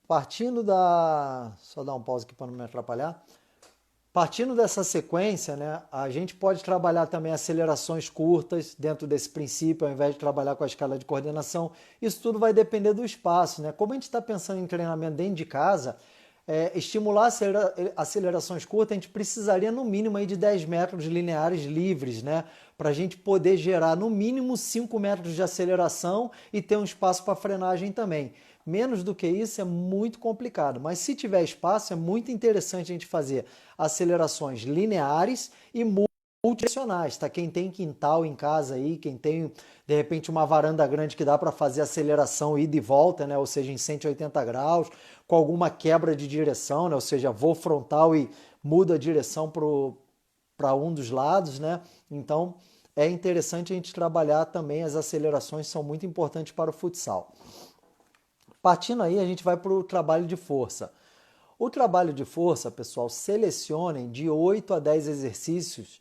partindo da... Só dar um pause aqui para não me atrapalhar. Partindo dessa sequência, né, a gente pode trabalhar também acelerações curtas dentro desse princípio, ao invés de trabalhar com a escala de coordenação. Isso tudo vai depender do espaço, né? Como a gente está pensando em treinamento dentro de casa, estimular acelerações curtas, a gente precisaria no mínimo aí de 10 metros lineares livres, né? Para a gente poder gerar no mínimo 5 metros de aceleração e ter um espaço para frenagem também. Menos do que isso é muito complicado, mas se tiver espaço é muito interessante a gente fazer acelerações lineares e multidirecionais, tá? Quem tem quintal em casa aí, quem tem de repente uma varanda grande que dá para fazer aceleração ida e volta, né? Ou seja, em 180 graus, com alguma quebra de direção, né? Ou seja, voo frontal e muda a direção para um dos lados, né? Então é interessante a gente trabalhar também, as acelerações são muito importantes para o futsal. Partindo aí, a gente vai para o trabalho de força. O trabalho de força, pessoal, selecionem de 8 a 10 exercícios,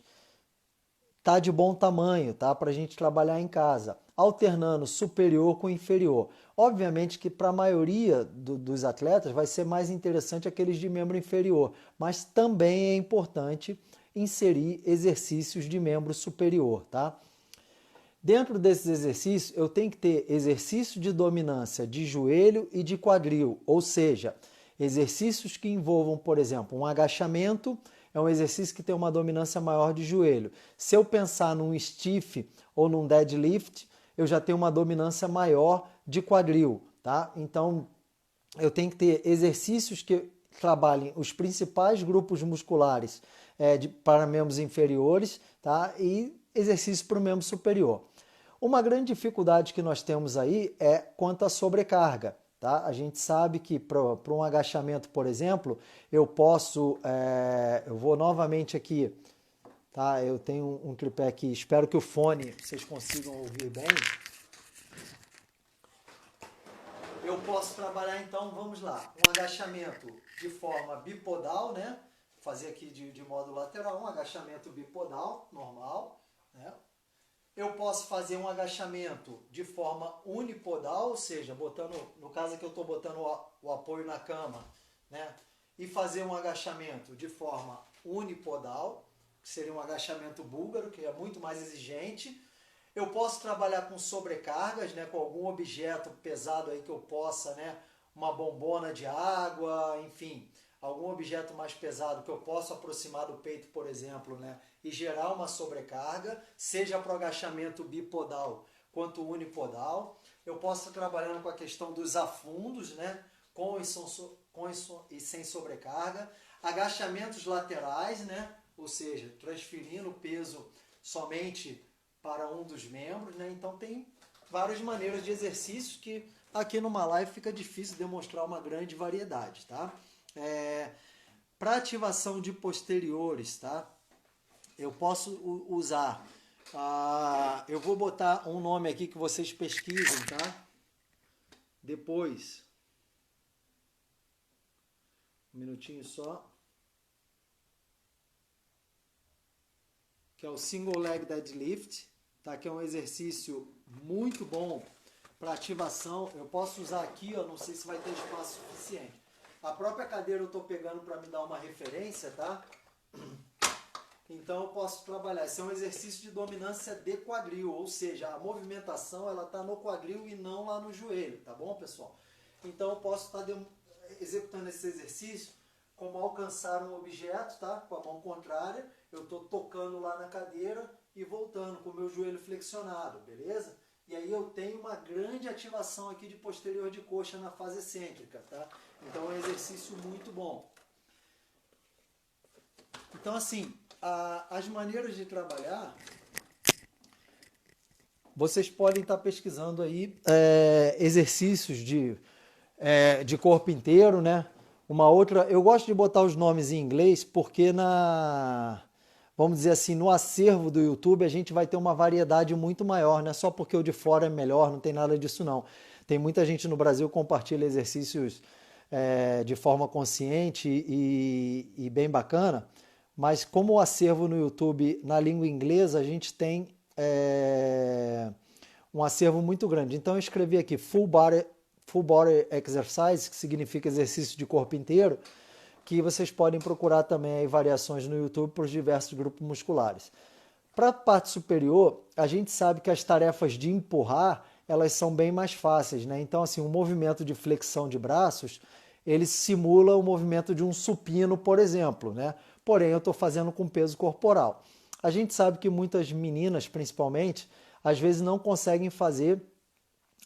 tá de bom tamanho, tá? Para a gente trabalhar em casa, alternando superior com inferior. Obviamente que para a maioria dos atletas vai ser mais interessante aqueles de membro inferior, mas também é importante inserir exercícios de membro superior, tá? Dentro desses exercícios, eu tenho que ter exercício de dominância de joelho e de quadril, ou seja, exercícios que envolvam, por exemplo, um agachamento, é um exercício que tem uma dominância maior de joelho. Se eu pensar num stiff ou num deadlift, eu já tenho uma dominância maior de quadril, tá? Então, eu tenho que ter exercícios que trabalhem os principais grupos musculares para membros inferiores, tá? E exercício para o membro superior. Uma grande dificuldade que nós temos aí é quanto à sobrecarga. Tá? A gente sabe que para um agachamento, por exemplo, eu posso, eu vou novamente aqui, tá? Eu tenho um tripé aqui, espero que o fone vocês consigam ouvir bem. Eu posso trabalhar então, vamos lá, um agachamento de forma bipodal, né? Fazer aqui de modo lateral, um agachamento bipodal, normal, né? Eu posso fazer um agachamento de forma unipodal, ou seja, botando, no caso aqui eu estou botando o apoio na cama, né? E fazer um agachamento de forma unipodal, que seria um agachamento búlgaro, que é muito mais exigente. Eu posso trabalhar com sobrecargas, né? Com algum objeto pesado aí que eu possa, né? Uma bombona de água, enfim, algum objeto mais pesado que eu possa aproximar do peito, por exemplo, né? E gerar uma sobrecarga, seja para o agachamento bipodal quanto unipodal. Eu posso estar trabalhando com a questão dos afundos, né? Com e sem sobrecarga. Agachamentos laterais, né? Ou seja, transferindo o peso somente para um dos membros, né? Então tem várias maneiras de exercícios que aqui numa live fica difícil demonstrar uma grande variedade, tá? Para ativação de posteriores, tá? Eu posso usar, eu vou botar um nome aqui que vocês pesquisem, tá? Depois, um minutinho só, que é o Single Leg Deadlift, tá? Que é um exercício muito bom para ativação. Eu posso usar aqui, ó, não sei se vai ter espaço suficiente. A própria cadeira eu estou pegando para me dar uma referência, tá? Então eu posso trabalhar. Esse é um exercício de dominância de quadril, ou seja, a movimentação ela está no quadril e não lá no joelho, tá bom, pessoal? Então eu posso estar executando esse exercício como alcançar um objeto, tá? Com a mão contrária, eu estou tocando lá na cadeira e voltando com o meu joelho flexionado, beleza? E aí eu tenho uma grande ativação aqui de posterior de coxa na fase excêntrica, tá? Então é um exercício muito bom. Então assim, as maneiras de trabalhar, vocês podem estar pesquisando aí exercícios de corpo inteiro, né? Uma outra, eu gosto de botar os nomes em inglês porque vamos dizer assim, no acervo do YouTube a gente vai ter uma variedade muito maior, não é só porque o de fora é melhor, não tem nada disso não. Tem muita gente no Brasil que compartilha exercícios de forma consciente e bem bacana, mas como o acervo no YouTube na língua inglesa, a gente tem um acervo muito grande. Então eu escrevi aqui Full Body Exercise, que significa exercício de corpo inteiro, que vocês podem procurar também aí variações no YouTube para os diversos grupos musculares. Para a parte superior, a gente sabe que as tarefas de empurrar, elas são bem mais fáceis, né? Então, assim, um movimento de flexão de braços, ele simula o movimento de um supino, por exemplo, né? Porém, eu estou fazendo com peso corporal. A gente sabe que muitas meninas, principalmente, às vezes não conseguem fazer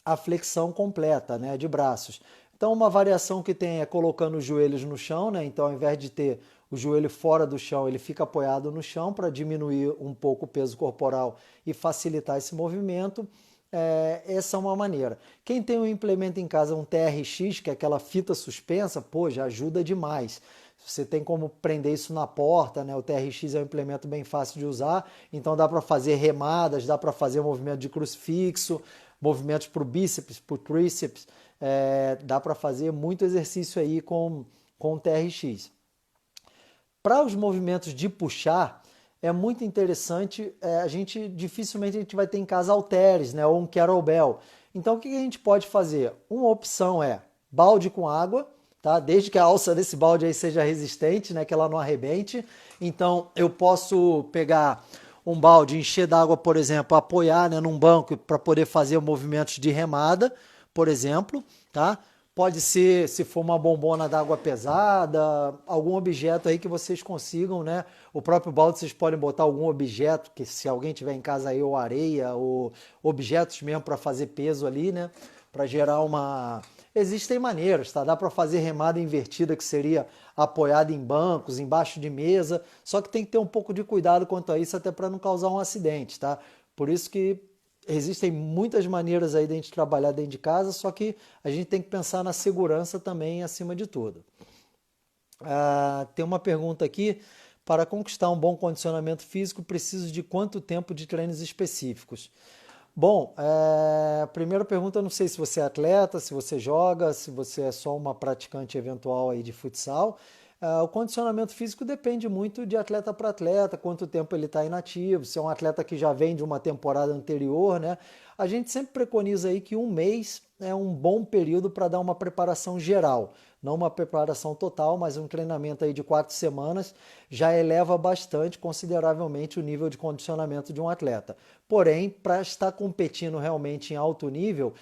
a flexão completa, né, de braços. Então, uma variação que tem é colocando os joelhos no chão, né? Então, ao invés de ter o joelho fora do chão, ele fica apoiado no chão para diminuir um pouco o peso corporal e facilitar esse movimento. Essa é uma maneira. Quem tem um implemento em casa, um TRX, que é aquela fita suspensa, pô, já ajuda demais. Você tem como prender isso na porta, né? O TRX é um implemento bem fácil de usar, então dá para fazer remadas, dá para fazer movimento de crucifixo, movimentos para o bíceps, para o tríceps, dá para fazer muito exercício aí com o TRX. Para os movimentos de puxar, é muito interessante, dificilmente a gente vai ter em casa halteres, né, ou um kettlebell. Então o que a gente pode fazer? Uma opção é balde com água, tá? Desde que a alça desse balde aí seja resistente, né, que ela não arrebente. Então eu posso pegar um balde, encher d'água, por exemplo, apoiar, né, num banco para poder fazer movimentos de remada, por exemplo, tá? Pode ser, se for uma bombona d'água pesada, algum objeto aí que vocês consigam, né? O próprio balde vocês podem botar algum objeto, que se alguém tiver em casa aí, ou areia, ou objetos mesmo para fazer peso ali, né? para gerar uma... Existem maneiras, tá? Dá para fazer remada invertida, que seria apoiada em bancos, embaixo de mesa, só que tem que ter um pouco de cuidado quanto a isso, até para não causar um acidente, tá? Por isso que existem muitas maneiras aí de a gente trabalhar dentro de casa, só que a gente tem que pensar na segurança também acima de tudo. Tem uma pergunta aqui: para conquistar um bom condicionamento físico, preciso de quanto tempo de treinos específicos? Bom, primeira pergunta, eu não sei se você é atleta, se você joga, se você é só uma praticante eventual aí de futsal. O condicionamento físico depende muito de atleta para atleta, quanto tempo ele está inativo, se é um atleta que já vem de uma temporada anterior, né? A gente sempre preconiza aí que um mês é um bom período para dar uma preparação geral, não uma preparação total, mas um treinamento aí de 4 semanas já eleva bastante, consideravelmente, o nível de condicionamento de um atleta. Porém, para estar competindo realmente em alto nível,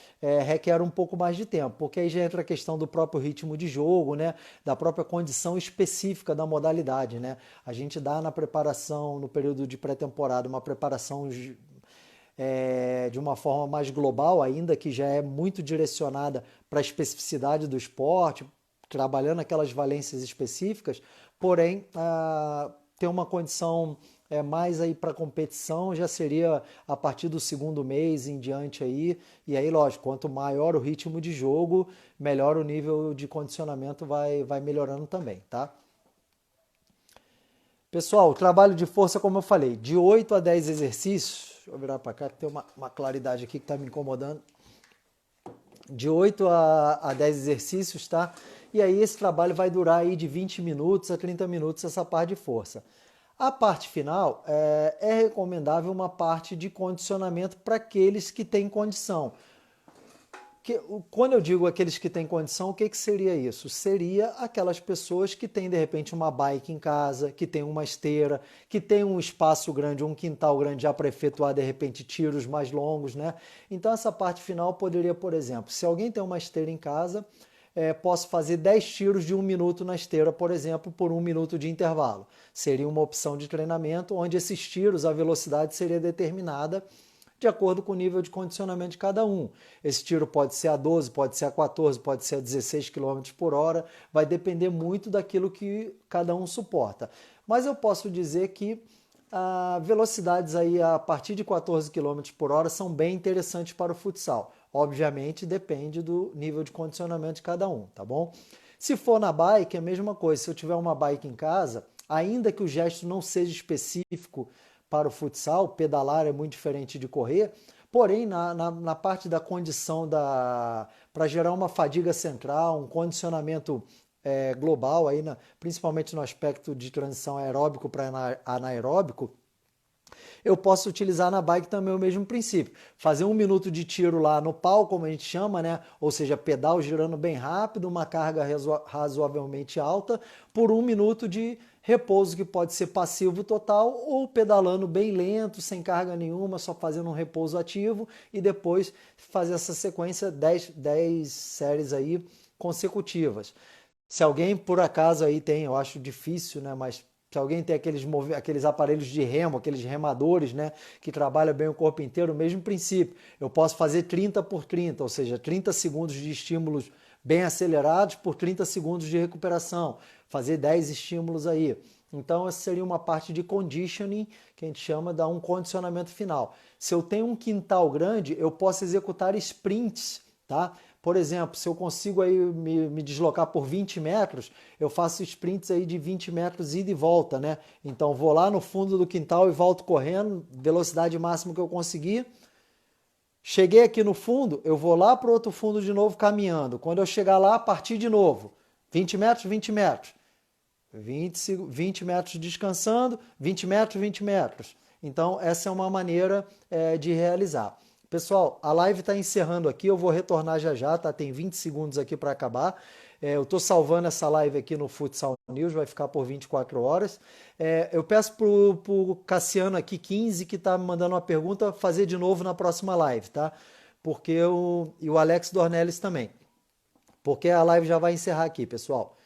requer um pouco mais de tempo, porque aí já entra a questão do próprio ritmo de jogo, né? Da própria condição específica da modalidade, né? A gente dá na preparação, no período de pré-temporada, uma preparação de uma forma mais global, ainda que já é muito direcionada para a especificidade do esporte, trabalhando aquelas valências específicas, porém, ter uma condição mais aí para competição já seria a partir do segundo mês em diante aí, e aí lógico, quanto maior o ritmo de jogo, melhor o nível de condicionamento vai melhorando também, tá? Pessoal, o trabalho de força, como eu falei, de 8 a 10 exercícios, deixa eu virar para cá que tem uma claridade aqui que está me incomodando, de 8 a 10 exercícios, tá? E aí esse trabalho vai durar aí de 20 minutos a 30 minutos, essa parte de força. A parte final é recomendável uma parte de condicionamento para aqueles que têm condição. Quando eu digo aqueles que têm condição, o que seria isso? Seria aquelas pessoas que têm, de repente, uma bike em casa, que tem uma esteira, que tem um espaço grande, um quintal grande já para efetuar, de repente, tiros mais longos, né? Então, essa parte final poderia, por exemplo, se alguém tem uma esteira em casa, posso fazer 10 tiros de 1 minuto na esteira, por exemplo, por 1 minuto de intervalo. Seria uma opção de treinamento, onde esses tiros, a velocidade seria determinada de acordo com o nível de condicionamento de cada um. Esse tiro pode ser a 12, pode ser a 14, pode ser a 16 km por hora, vai depender muito daquilo que cada um suporta. Mas eu posso dizer que velocidades aí a partir de 14 km por hora são bem interessantes para o futsal. Obviamente depende do nível de condicionamento de cada um, tá bom? Se for na bike, é a mesma coisa. Se eu tiver uma bike em casa, ainda que o gesto não seja específico para o futsal, pedalar é muito diferente de correr, porém na parte da condição para gerar uma fadiga central, um condicionamento global, aí principalmente no aspecto de transição aeróbico para anaeróbico, eu posso utilizar na bike também o mesmo princípio. Fazer 1 minuto de tiro lá no pau, como a gente chama, né? Ou seja, pedal girando bem rápido, uma carga razoavelmente alta, por 1 minuto de repouso que pode ser passivo total ou pedalando bem lento, sem carga nenhuma, só fazendo um repouso ativo e depois fazer essa sequência 10 séries aí consecutivas. Se alguém por acaso aí tem, eu acho difícil, né, mas se alguém tem aqueles aparelhos de remo, aqueles remadores, né, que trabalham bem o corpo inteiro, o mesmo princípio. Eu posso fazer 30 por 30, ou seja, 30 segundos de estímulos bem acelerados por 30 segundos de recuperação. Fazer 10 estímulos aí. Então, essa seria uma parte de conditioning, que a gente chama de um condicionamento final. Se eu tenho um quintal grande, eu posso executar sprints, tá? Por exemplo, se eu consigo aí me deslocar por 20 metros, eu faço sprints aí de 20 metros ida e volta, né? Então vou lá no fundo do quintal e volto correndo, velocidade máxima que eu conseguir. Cheguei aqui no fundo, eu vou lá para o outro fundo de novo caminhando. Quando eu chegar lá, partir de novo. 20 metros, 20 metros. 20 metros descansando, 20 metros, 20 metros. Então essa é uma maneira de realizar. Pessoal, a live está encerrando aqui, eu vou retornar já já, tá? Tem 20 segundos aqui para acabar. Eu estou salvando essa live aqui no Futsal News, vai ficar por 24 horas. Eu peço para o Cassiano aqui, 15, que está me mandando uma pergunta, fazer de novo na próxima live, tá? E o Alex Dornelles também. Porque a live já vai encerrar aqui, pessoal.